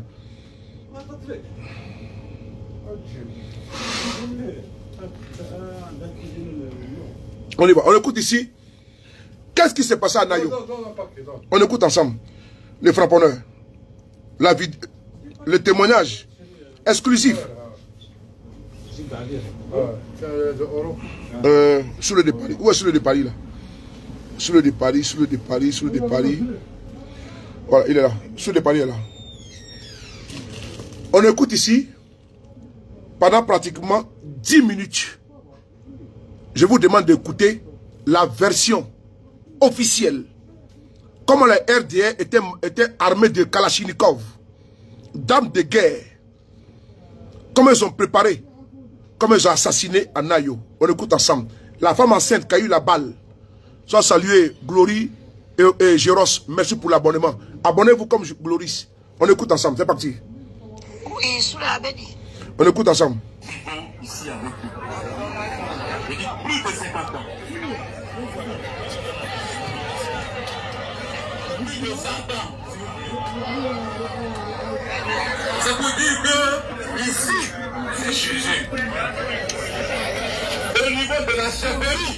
On y va. On écoute ici. Qu'est-ce qui s'est passé à Nayo? On écoute ensemble. Les frapponneurs. Le témoignage exclusif. Sous le départ. Où est sous le départ là? Sous le départ, sous le départ, sous le départ. Voilà, il est là. Sous le départ, il est là. On écoute ici pendant pratiquement 10 minutes. Je vous demande d'écouter la version officielle. Comment les RDR étaient armés de Kalachnikov, d'armes de guerre. Comment ils ont préparé, comment ils ont assassiné à Nayo. On écoute ensemble. La femme enceinte qui a eu la balle. Soit salué Glory et Géros. Merci pour l'abonnement. Abonnez-vous comme Gloris. On écoute ensemble. C'est parti. Oui, sous la béni. On écoute ensemble. Ici avec lui. Je dis plus de 50 ans. Plus de 100 ans. Ça veut dire que ici, c'est jugé. Au niveau de la chefferie,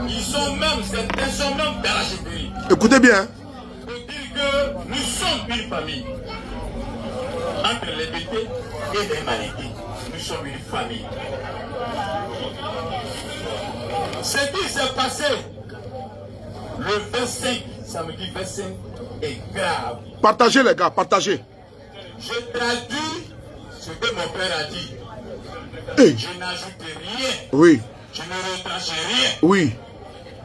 ils sont même, certains sont même dans la chefferie. Écoutez bien. Ça veut dire que nous sommes une famille. Entre les BT et les Malékis, nous sommes une famille. Ce qui s'est passé le 25, samedi 25, est grave. Partagez les gars, partagez. Je traduis ce que mon père a dit. Hey. Je n'ajoute rien. Oui, Je ne retranche rien. oui.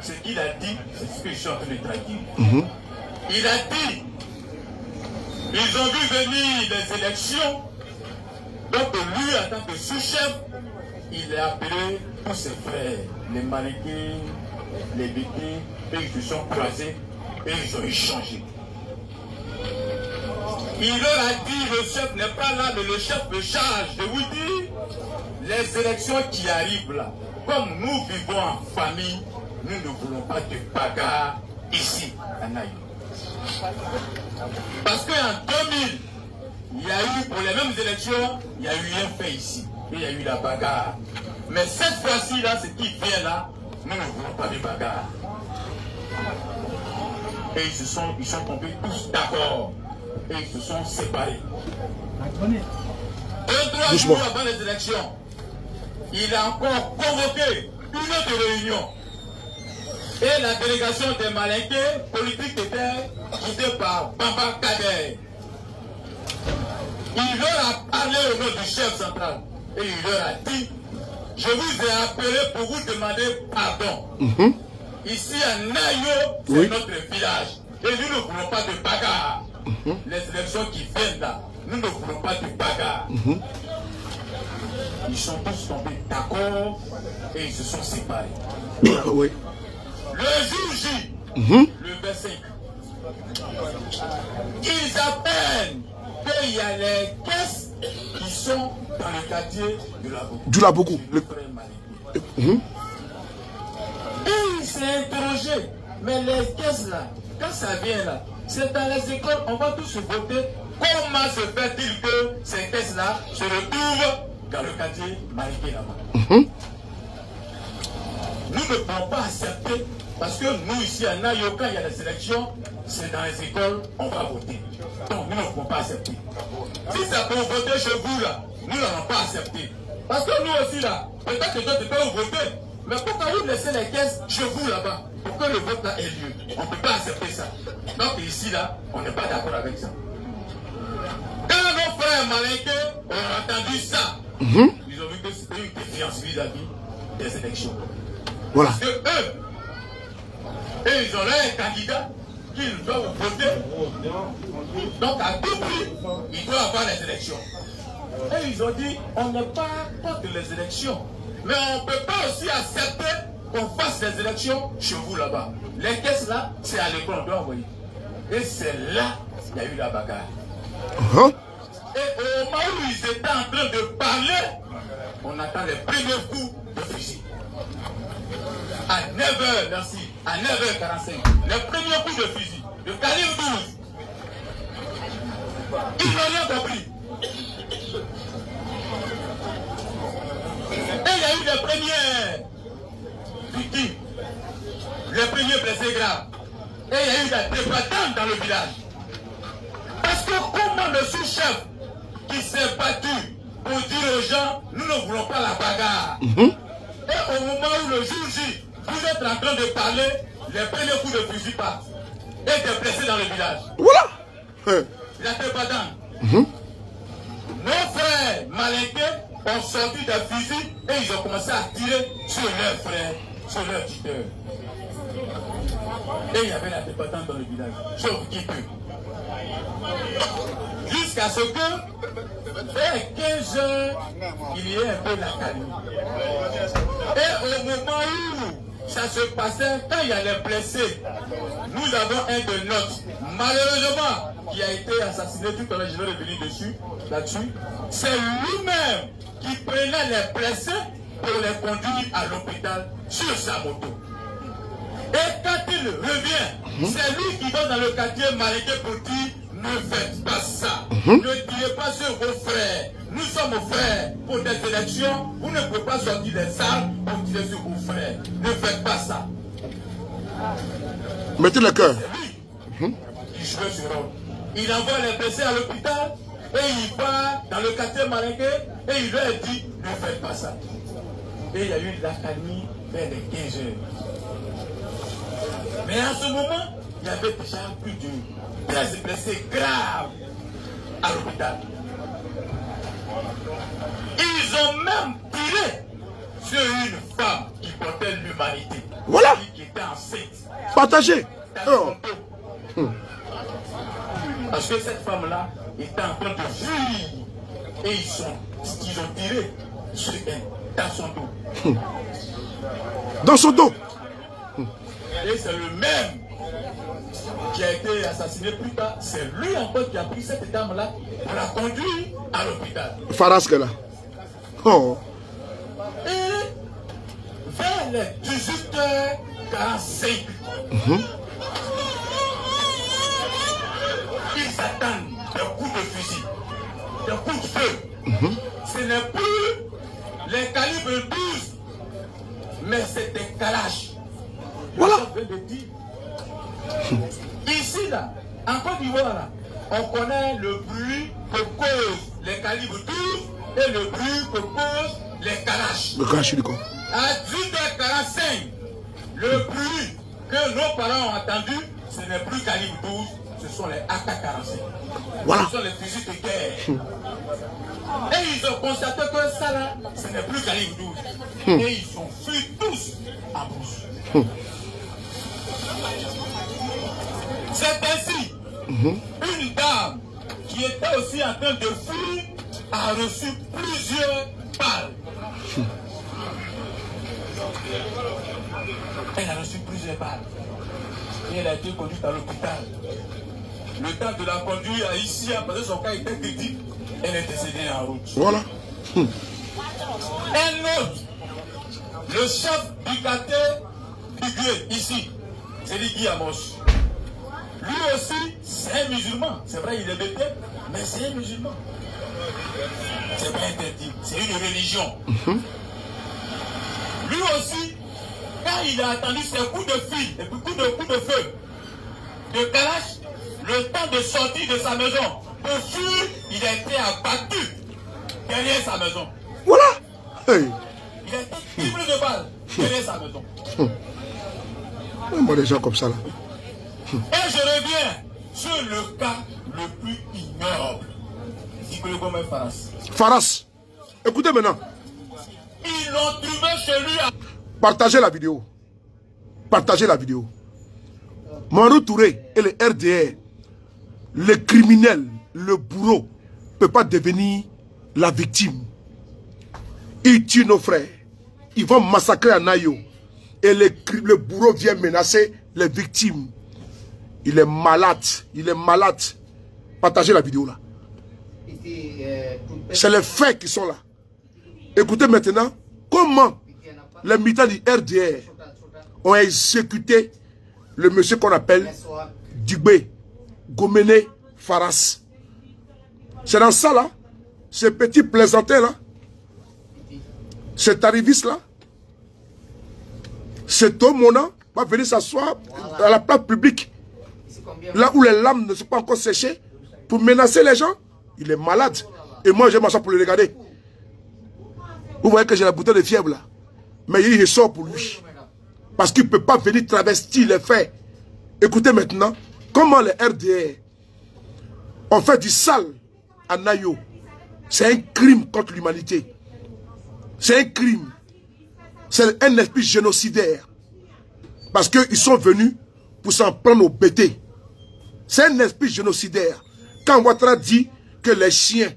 Ce qu'il a dit, c'est ce que je suis en train de traduire. Il a dit, ils ont vu venir les élections. Donc lui, en tant que sous-chef, il a appelé tous ses frères, les Malékis, les BT, et ils se sont croisés et ils ont échangé. Il leur a dit, le chef n'est pas là, mais le chef me charge de vous dire, les élections qui arrivent là, comme nous vivons en famille, nous ne voulons pas de bagarre ici, à Nayo. Parce qu'en 2000, il y a eu, pour les mêmes élections, il y a eu un fait ici. Et il y a eu la bagarre. Mais cette fois-ci, là, ce qui vient là, nous ne voulons pas de bagarre. Et ils sont tombés tous d'accord. Et ils se sont séparés. 23 jours avant les élections, il a encore convoqué une autre réunion. Et la délégation des Malinqués politiques était guidée par Bamba Kader. Il leur a parlé au nom du chef central. Et il leur a dit, je vous ai appelé pour vous demander pardon. Ici à Nayo, c'est notre village. Et nous ne voulons pas de bagarre. Les élections qui viennent là, nous ne voulons pas de bagarre. Ils sont tous tombés d'accord et ils se sont séparés. Oui. Le jour J, le 25, ils apprennent qu'il y a les caisses qui sont dans le quartier de la Boku. Du Laboku. Et il s'est interrogé. Mais les caisses là, quand ça vient là, c'est dans les écoles, on va tous voter. Comment se fait-il que ces caisses là se retrouvent dans le quartier Mariké là-bas? Nous ne pouvons pas accepter, parce que nous ici à Nayo, quand il y a des élections, c'est dans les écoles, on va voter. Donc nous ne pouvons pas accepter. Si ça peut voter chez vous là, nous n'allons pas accepter. Parce que nous aussi là, peut-être que d'autres peuvent voter, mais pourquoi vous laissez les caisses chez vous là-bas, pour que le vote là ait lieu? On ne peut pas accepter ça. Donc ici là, on n'est pas d'accord avec ça. Quand nos frères malinqués ont entendu ça, ils ont vu que c'était une défiance vis-à-vis des élections. Voilà. Parce que eux, ils ont un candidat qu'ils doivent voter. Donc à tout prix, ils doivent avoir les élections. Et ils ont dit, on n'est pas contre les élections. Mais on ne peut pas aussi accepter qu'on fasse les élections chez vous là-bas. Les caisses là, c'est à l'école, on doit envoyer. Et c'est là qu'il y a eu la bagarre. Et au moment où ils étaient en train de parler, on attend les premiers coups de fusil. À 9h, merci, à 9h45, les premiers coups de fusil, de calibre 12. Ils n'ont rien compris. Et il y a eu les premières victimes, les premiers blessés graves. Et il y a eu des débattants dans le village. Parce que comment le sous-chef qui s'est battu pour dire aux gens, nous ne voulons pas la bagarre. Et au moment où le jour J, vous êtes en train de parler, les premiers coups de fusil partent. Et des blessés dans le village. Voilà. La débattante. Nos frères malinqués ont sorti des fusils et ils ont commencé à tirer sur leurs frères, sur leurs tuteurs. Et il y avait la débattante dans le village. Sauf qui peut. Jusqu'à ce que, vers 15 heures, il y ait un peu la calme. Et au moment où ça se passait, quand il y a les blessés, nous avons un de nôtres, malheureusement, qui a été assassiné, tout à l'heure je vais revenir dessus, là-dessus. C'est lui-même qui prenait les blessés pour les conduire à l'hôpital sur sa moto. Et quand il revient, c'est lui qui va dans le quartier Mariké pour dire, ne faites pas ça. Ne tirez pas sur vos frères. Nous sommes frères. Pour des élections, vous ne pouvez pas sortir des armes pour tirer sur vos frères. Ne faites pas ça. Mettez le cœur. C'est lui qui jouait ce rôle. Il envoie les blessés à l'hôpital et il va dans le quartier Mariké et il leur dit, ne faites pas ça. Et il y a eu l'accalmie vers les 15 heures. Mais en ce moment, il y avait déjà plus de 13 blessés graves à l'hôpital. Ils ont même tiré sur une femme qui portait l'humanité. Voilà. Qui était enceinte. Partagez. Oh. Parce que cette femme-là était en train de fuir. Et ils ont tiré sur elle, dans son dos. Dans son dos. Et c'est le même qui a été assassiné plus tard. C'est lui encore qui a pris cette dame-là pour la conduire à l'hôpital. Farasque là. Oh. Et vers les 18h45, ils attendent des coups de fusil, des coups de feu. Ce n'est plus les calibres 12, mais c'est des calaches. Voilà. Ici, là, en Côte d'Ivoire, on connaît le bruit que causent les calibres 12 et le bruit que causent les calaches. Le calache du corps. À 18h45, le bruit que nos parents ont entendu, ce n'est plus calibre 12, ce sont les AK-47. Voilà. Ce sont les fusils de guerre. Et ils ont constaté que ça là, ce n'est plus calibre 12. Et ils ont fui tous à brousse. C'est ainsi, une dame qui était aussi en train de fuir a reçu plusieurs balles. Elle a reçu plusieurs balles. Et elle a été conduite à l'hôpital. Le temps de la conduire ici, parce que son cas était critique, elle est décédée en route. Voilà. Un autre, le chef du quartier Bigué, ici, c'est Guy Amos. Lui aussi, c'est un musulman. C'est vrai, il est bébé, mais c'est un musulman. C'est pas interdit, c'est une religion. Lui aussi, quand il a attendu ses coups de fil et puis coups de feu de Kalash, le temps de sortir de sa maison, pour fuir, il a été abattu derrière sa maison. Voilà. Hey. Il a été ciblé de balles derrière sa maison. Moi, des gens comme ça là. Et je reviens sur le cas le plus ignoble. Faras. Faras. Écoutez maintenant. Ils l'ont trouvé chez lui. Partagez la vidéo. Partagez la vidéo. Marou Touré et le RDR, le criminel, le bourreau, ne peut pas devenir la victime. Ils tuent nos frères. Ils vont massacrer à Nayo. Et le bourreau vient menacer les victimes. Il est malade. Il est malade. Partagez la vidéo là. C'est les faits qui sont là. Écoutez maintenant comment les militants du RDR ont exécuté le monsieur qu'on appelle Dubé, Gomene Faras. C'est dans ça là, ce petit plaisantin là, cet arriviste là, cet homme va venir s'asseoir à la place publique, là où les lames ne sont pas encore séchées, pour menacer les gens. Il est malade. Et moi, je m'assois pour le regarder. Vous voyez que j'ai la bouteille de fièvre là. Mais il sort pour lui. Parce qu'il ne peut pas venir travestir les faits. Écoutez maintenant comment les RDR ont fait du sale à Nayo. C'est un crime contre l'humanité. C'est un crime. C'est un esprit génocidaire. Parce qu'ils sont venus pour s'en prendre au bêtés. C'est un esprit génocidaire. Quand Ouattara dit que les chiens,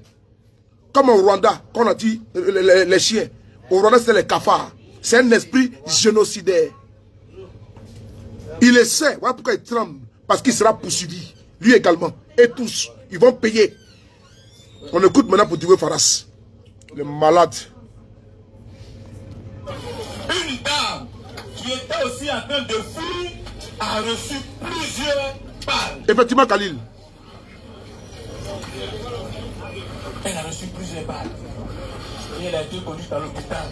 comme au Rwanda, qu'on a dit les chiens, au Rwanda c'est les cafards. C'est un esprit génocidaire. Il le sait, voilà pourquoi il tremble, parce qu'il sera poursuivi, lui également, et tous, ils vont payer. On écoute maintenant pour Dubé Faras, le malade. Une dame qui était aussi en train de fuir a reçu plusieurs balles. Effectivement, Khalil. Elle a reçu plusieurs balles. Et elle a été conduite à l'hôpital.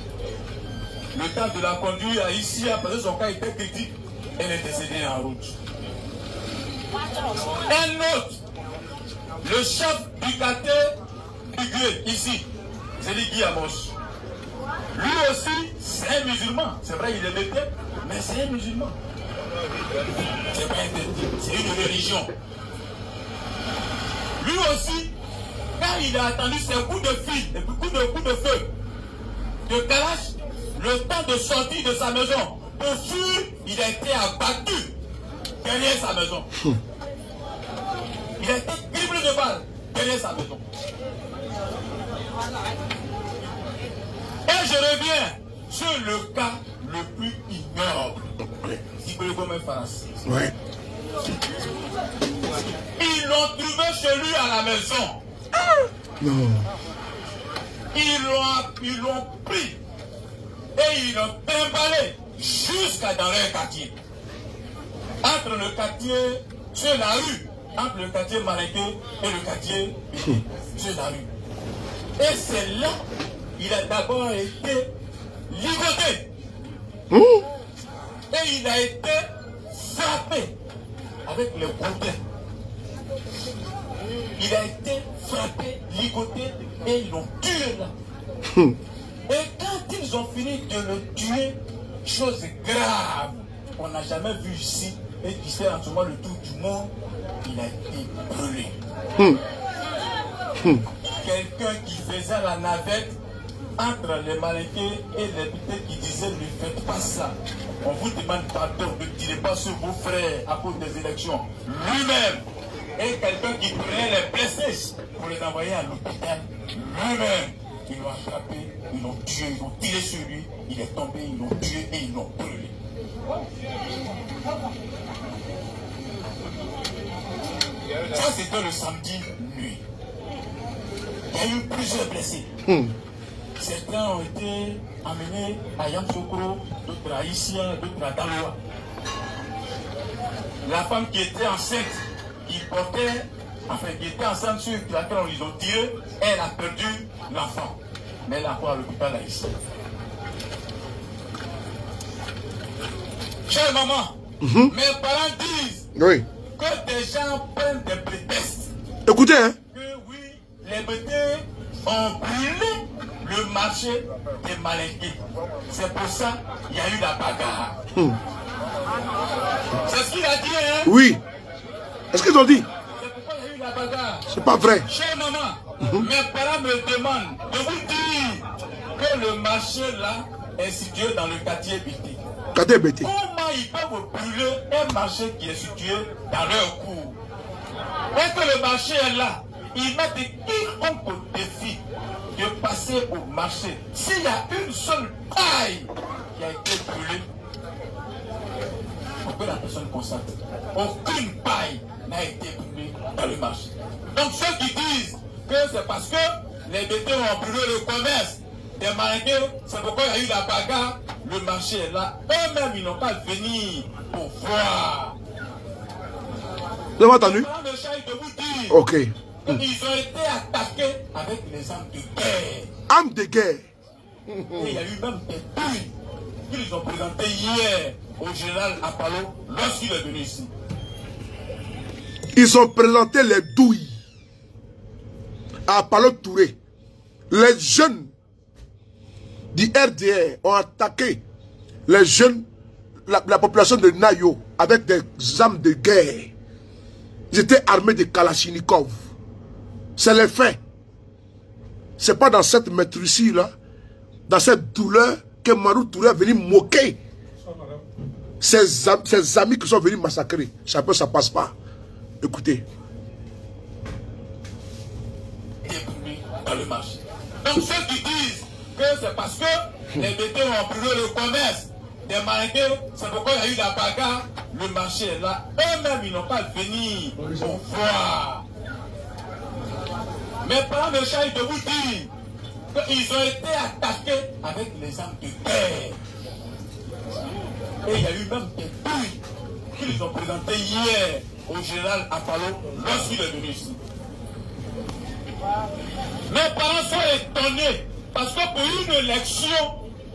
Le temps de la conduire ici, parce que son cas était critique, elle est décédée en route. Un autre, le chef du quartier Bigué, ici, c'est Guy Amos. Lui aussi, c'est un musulman. C'est vrai, il est bébé, mais c'est un musulman. C'est pas interdit, c'est une religion. Lui aussi, quand il a attendu ses coups de fil et puis coups de feu de Kalash, le temps de sortir de sa maison, pour fuir, il a été abattu derrière sa maison. Il a été criblé de balles derrière sa maison. Et je reviens sur le cas le plus ignoble. Ouais. Ils l'ont trouvé chez lui à la maison. Non. Ils l'ont pris et ils l'ont emballé jusqu'à dans leur quartier. Entre le quartier, sur la rue, entre le quartier Maréqué et le quartier sur la rue. Et c'est là il a d'abord été ligoté. Et il a été frappé avec le bouquet. Il a été frappé, ligoté et ils l'ont tué là. Et quand ils ont fini de le tuer, chose grave, on n'a jamais vu ici, et qui fait en ce moment le tour du monde, il a été brûlé. Quelqu'un qui faisait la navette entre les Malinqués et les députés qui disaient ne faites pas ça. On vous demande pardon, ne tirez pas sur vos frères à cause des élections. Lui-même est quelqu'un qui prenait les blessés pour les envoyer à l'hôpital. Lui-même, ils l'ont attrapé, ils l'ont tué, ils l'ont tiré sur lui, il est tombé, ils l'ont tué et ils l'ont brûlé. Ça, c'était le samedi nuit. Il y a eu plusieurs blessés. Certains ont été amenés à Yamoussoukro, d'autres à Isia, d'autres à Daloa. La femme qui était enceinte, qui était enceinte sur laquelle on les a tiré, elle a perdu l'enfant. Mais elle a quoi à l'hôpital là ici. Chère maman, mes parents disent que des gens prennent des prétextes. Écoutez, hein. Que oui, les bêtés ont brûlé le marché des Malinqués. C'est pour ça qu'il y a eu la bagarre. C'est ce qu'il a dit, hein? Oui. Est-ce qu'ils ont dit? C'est pourquoi il y a eu la bagarre. C'est pas vrai. Chère maman, mes parents me demandent de vous dire que le marché là est situé dans le quartier Bété. Quartier Bété. Comment ils peuvent brûler un marché qui est situé dans leur cour? Est-ce que le marché est là? Ils mettent quiconque au défi de passer au marché. S'il y a une seule paille qui a été brûlée, pour que la personne constate, aucune paille n'a été brûlée dans le marché. Donc ceux qui disent que c'est parce que les BT ont brûlé le commerce des Malinqués, c'est pourquoi il y a eu la bagarre, le marché est là. Eux-mêmes, ils n'ont pas venir pour voir. Vous avez entendu? De vous dire, ok. ils ont été attaqués avec les armes de guerre. Armes de guerre. Et il y a eu même des douilles qu'ils ont présentées hier au général Apollo lorsqu'il est venu ici. Ils ont présenté les douilles à Apollo Touré. Les jeunes du RDR ont attaqué les jeunes, la population de Nayo avec des armes de guerre. Ils étaient armés de Kalachnikov. C'est les faits. C'est pas dans cette maîtrise là, dans cette douleur que Marou Touré est venu moquer ses amis qui sont venus massacrer. Ça passe pas. Écoutez. Dans le marché. Donc ceux qui disent que c'est parce que les BT ont brûlé le commerce des Malinqués, c'est pourquoi il y a eu la bagarre, le marché est là. Eux-mêmes, ils n'ont pas venu pour voir. Mes parents me chargent de vous dire qu'ils ont été attaqués avec les armes de guerre. Et il y a eu même des douilles qu'ils ont présentées hier au général Apollo lorsqu'il est venu ici. Mes parents sont étonnés parce que pour une élection,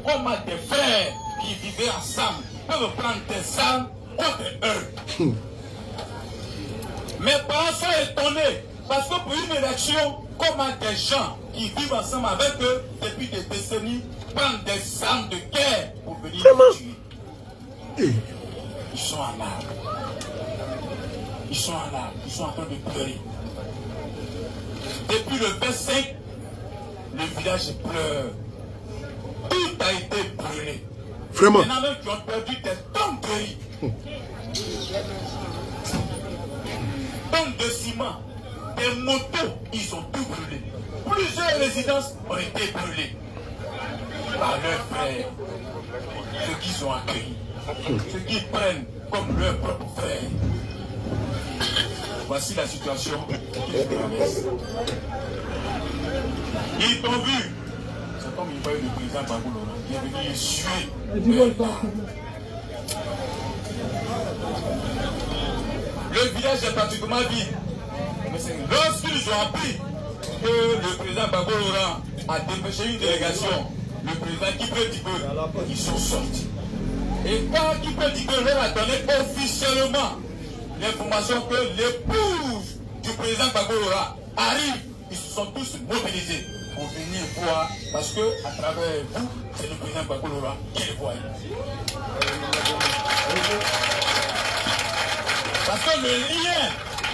on a des frères qui vivaient ensemble peuvent prendre des armes contre eux. Mes parents sont étonnés parce que pour une élection, comment des gens qui vivent ensemble avec eux depuis des décennies prennent des armes de guerre pour venir les tuer. Ils sont en larmes. Ils sont en larmes. Ils sont en train de pleurer. Depuis le 25, le village pleure. Tout a été brûlé. Vraiment. Il y en a même qui ont perdu des tonnes de riz. Tonnes de ciment. Des motos, ils ont tout brûlé. Plusieurs résidences ont été brûlées par leurs frères. Ceux qui sont accueillis. Ceux qui prennent comme leurs propres frères. Voici la situation qu'ils traversent. Ils t'ont vu. C'est comme il voyait le président Bagou. Il est venu suer. Le village est pratiquement vide. Lorsqu'ils ont appris que le président Bagou a dépêché une délégation, le président Kipé Dibé, ils sont sortis. Et quand Kipé Dibé leur a donné officiellement l'information que l'épouse du président Bagorora arrive, ils se sont tous mobilisés pour venir voir, parce que à travers vous, c'est le président Bagorora qui le voit. Parce que le lien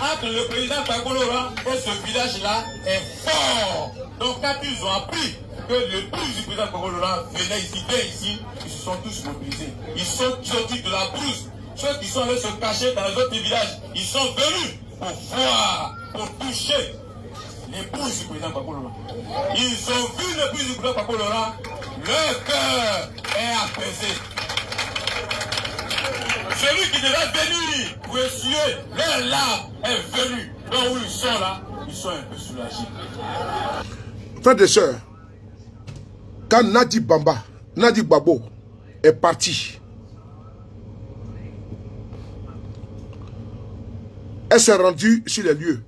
entre le président Gbagbo Laurent et ce village-là est fort. Donc quand ils ont appris que le brousse du président Gbagbo Laurent venait ici, ils se sont tous mobilisés. Ils sont sortis de la brousse. Ceux qui sont allés se cacher dans les autres villages, ils sont venus pour voir, pour toucher les brouses du président Gbagbo Laurent. Ils ont vu le brousse du président Gbagbo Laurent, leur cœur est apaisé. Celui qui devait venir pour essuyer leur larmes est venu. Donc où ils sont là, ils sont un peu soulagés. Frères et sœurs, quand Nadi Gbagbo est parti, elle s'est rendue sur les lieux.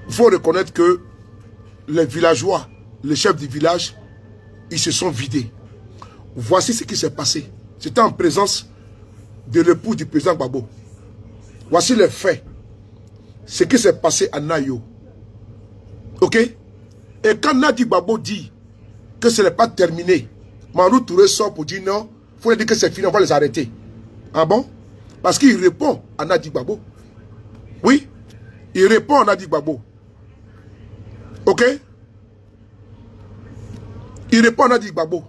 Il faut reconnaître que les villageois, les chefs du village, ils se sont vidés. Voici ce qui s'est passé. C'était en présence de l'époux du président Gbagbo. Voici les faits. Ce qui s'est passé à Nayo. Ok? Et quand Nadi Gbagbo dit que ce n'est pas terminé, Marou Touré sort pour dire non, il faut dire que c'est fini, on va les arrêter. Ah bon? Parce qu'il répond à Nadi Gbagbo. Oui? Il répond à Nadi Gbagbo. Ok? Il répond à Nadi Gbagbo.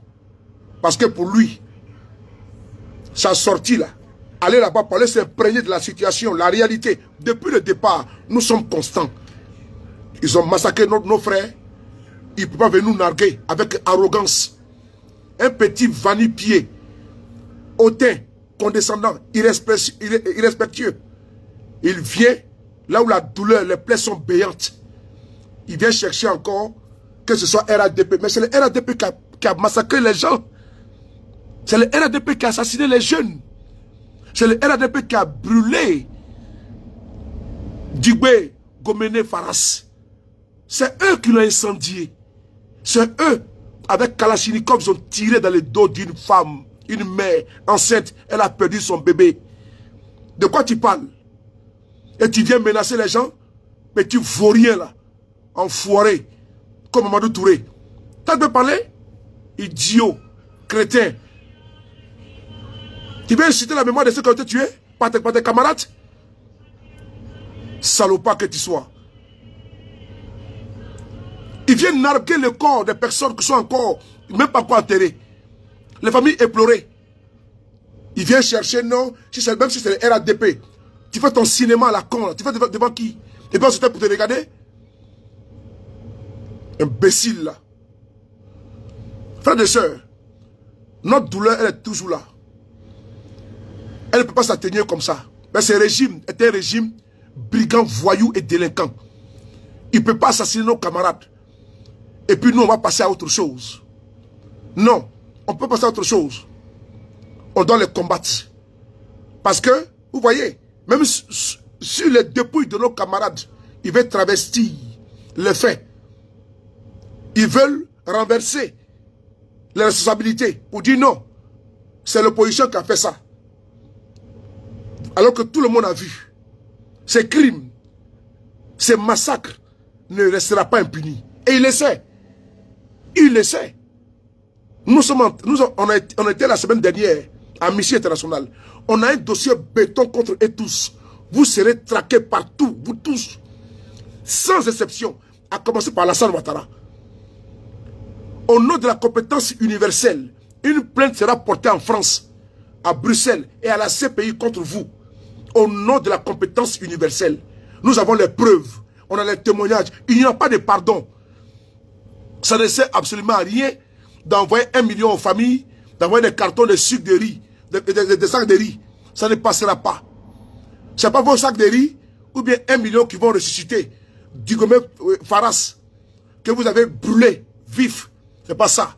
Parce que pour lui, sa sortie là, aller là-bas parler, s'imprégner de la situation, la réalité. Depuis le départ, nous sommes constants. Ils ont massacré nos frères. Ils ne peuvent pas venir nous narguer avec arrogance. Un petit vanipié, hautain, condescendant, irrespectueux. Il vient là où la douleur, les plaies sont béantes. Il vient chercher encore que ce soit RADP. Mais c'est le RADP qui a massacré les gens. C'est le RADP qui a assassiné les jeunes. C'est le RADP qui a brûlé Djibé, Gomene, Faras. C'est eux qui l'ont incendié. C'est eux, avec Kalachnikov, ils ont tiré dans le dos d'une femme, une mère enceinte. Elle a perdu son bébé. De quoi tu parles? Et tu viens menacer les gens? Mais tu vaux rien là. Enfoiré. Comme Mamadou Touré. T'as de parler? Idiot. Crétin. Tu veux inciter la mémoire de ceux qui ont été tués par tes camarades? Salopard que tu sois. Ils viennent narguer le corps des personnes qui sont encore, même pas encore enterrées. Les familles éplorées. Ils viennent chercher, non, même si c'est le RADP. Tu fais ton cinéma à la con, là. Tu fais devant qui? Et bien c'était pour te regarder? Imbécile là. Frères et sœurs, notre douleur, elle est toujours là. Elle ne peut pas s'atténuer comme ça. Mais ce régime est un régime brigand, voyou et délinquant. Il ne peut pas assassiner nos camarades. Et puis nous, on va passer à autre chose. Non, on peut passer à autre chose. On doit les combattre. Parce que, vous voyez, même sur les dépouilles de nos camarades, ils veulent travestir les faits. Ils veulent renverser les responsabilités pour dire non, c'est l'opposition qui a fait ça. Alors que tout le monde a vu. Ces crimes, ces massacres ne restera pas impunis. Et il le sait. Il le sait. On était la semaine dernière à Mission Internationale. On a un dossier béton contre eux tous. Vous serez traqués partout, vous tous. Sans exception. À commencer par Alassane Ouattara. Au nom de la compétence universelle, une plainte sera portée en France, à Bruxelles et à la CPI contre vous. Au nom de la compétence universelle. Nous avons les preuves. On a les témoignages. Il n'y a pas de pardon. Ça ne sert absolument à rien d'envoyer 1 million aux familles, d'envoyer des cartons de sucre de riz, des sacs de riz. Ça ne passera pas. Ce n'est pas vos sacs de riz ou bien 1 million qui vont ressusciter Dugomé Faras que vous avez brûlé vif. Ce n'est pas ça.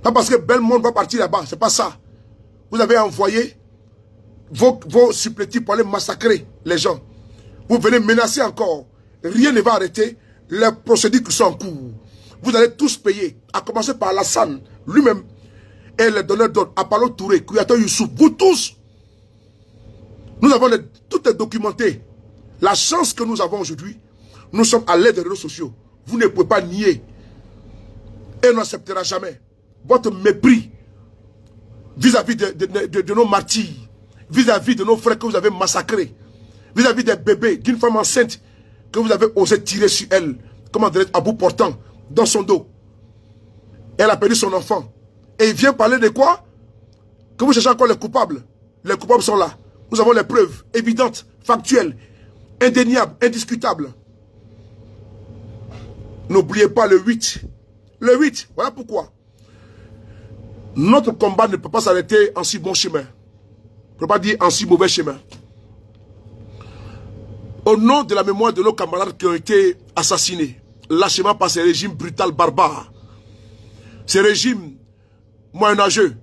Pas parce que Belmont va partir là-bas. Ce n'est pas ça. Vous avez envoyé vos supplétifs pour aller massacrer les gens. Vous venez menacer encore. Rien ne va arrêter les procédures qui sont en cours. Vous allez tous payer. À commencer par Alassane lui-même. Et les donneurs d'ordre. Apollo Touré, Kouyato Youssouf. Vous tous. Nous avons tout est documenté. La chance que nous avons aujourd'hui, nous sommes à l'aide des réseaux sociaux. Vous ne pouvez pas nier. Et on n'acceptera jamais votre mépris vis-à-vis de nos martyrs vis-à-vis de nos frères que vous avez massacrés, vis-à-vis des bébés, d'une femme enceinte que vous avez osé tirer sur elle, comment dire, à bout portant, dans son dos. Elle a perdu son enfant. Et il vient parler de quoi? Que vous cherchez encore les coupables. Les coupables sont là. Nous avons les preuves évidentes, factuelles, indéniables, indiscutables. N'oubliez pas le 8. Le 8, voilà pourquoi. Notre combat ne peut pas s'arrêter en si bon chemin. On ne peut pas dire en si mauvais chemin. Au nom de la mémoire de nos camarades qui ont été assassinés, lâchement par ces régimes brutaux, barbares, ces régimes moyenâgeux,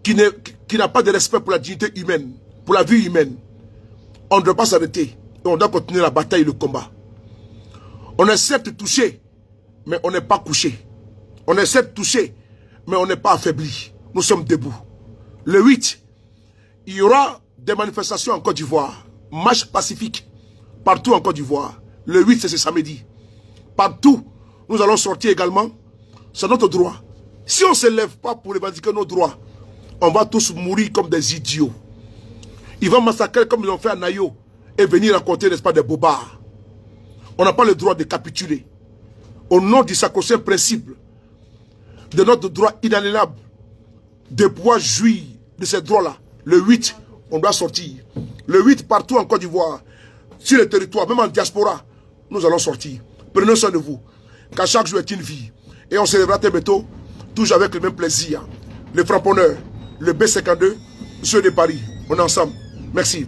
qui n'a pas de respect pour la dignité humaine, pour la vie humaine, on ne doit pas s'arrêter. Et on doit continuer la bataille et le combat. On est certes touché, mais on n'est pas couché. On est certes touché, mais on n'est pas affaibli. Nous sommes debout. Le 8, il y aura des manifestations en Côte d'Ivoire. Marche pacifique, partout en Côte d'Ivoire. Le 8, c'est ce samedi. Partout, nous allons sortir également. C'est notre droit. Si on ne se lève pas pour revendiquer nos droits, on va tous mourir comme des idiots. Ils vont massacrer comme ils ont fait à Nayo et venir raconter, n'est-ce pas, des bobards. On n'a pas le droit de capituler. Au nom du sacro-saint principe de notre droit inaliénable de pouvoir jouir de ces droits-là, le 8, on doit sortir. Le 8, partout en Côte d'Ivoire, sur le territoire, même en diaspora, nous allons sortir. Prenez soin de vous, car chaque jour est une vie. Et on se lèvera très bientôt, toujours avec le même plaisir. Le frapponneur, le B52, ceux de Paris. On est ensemble. Merci.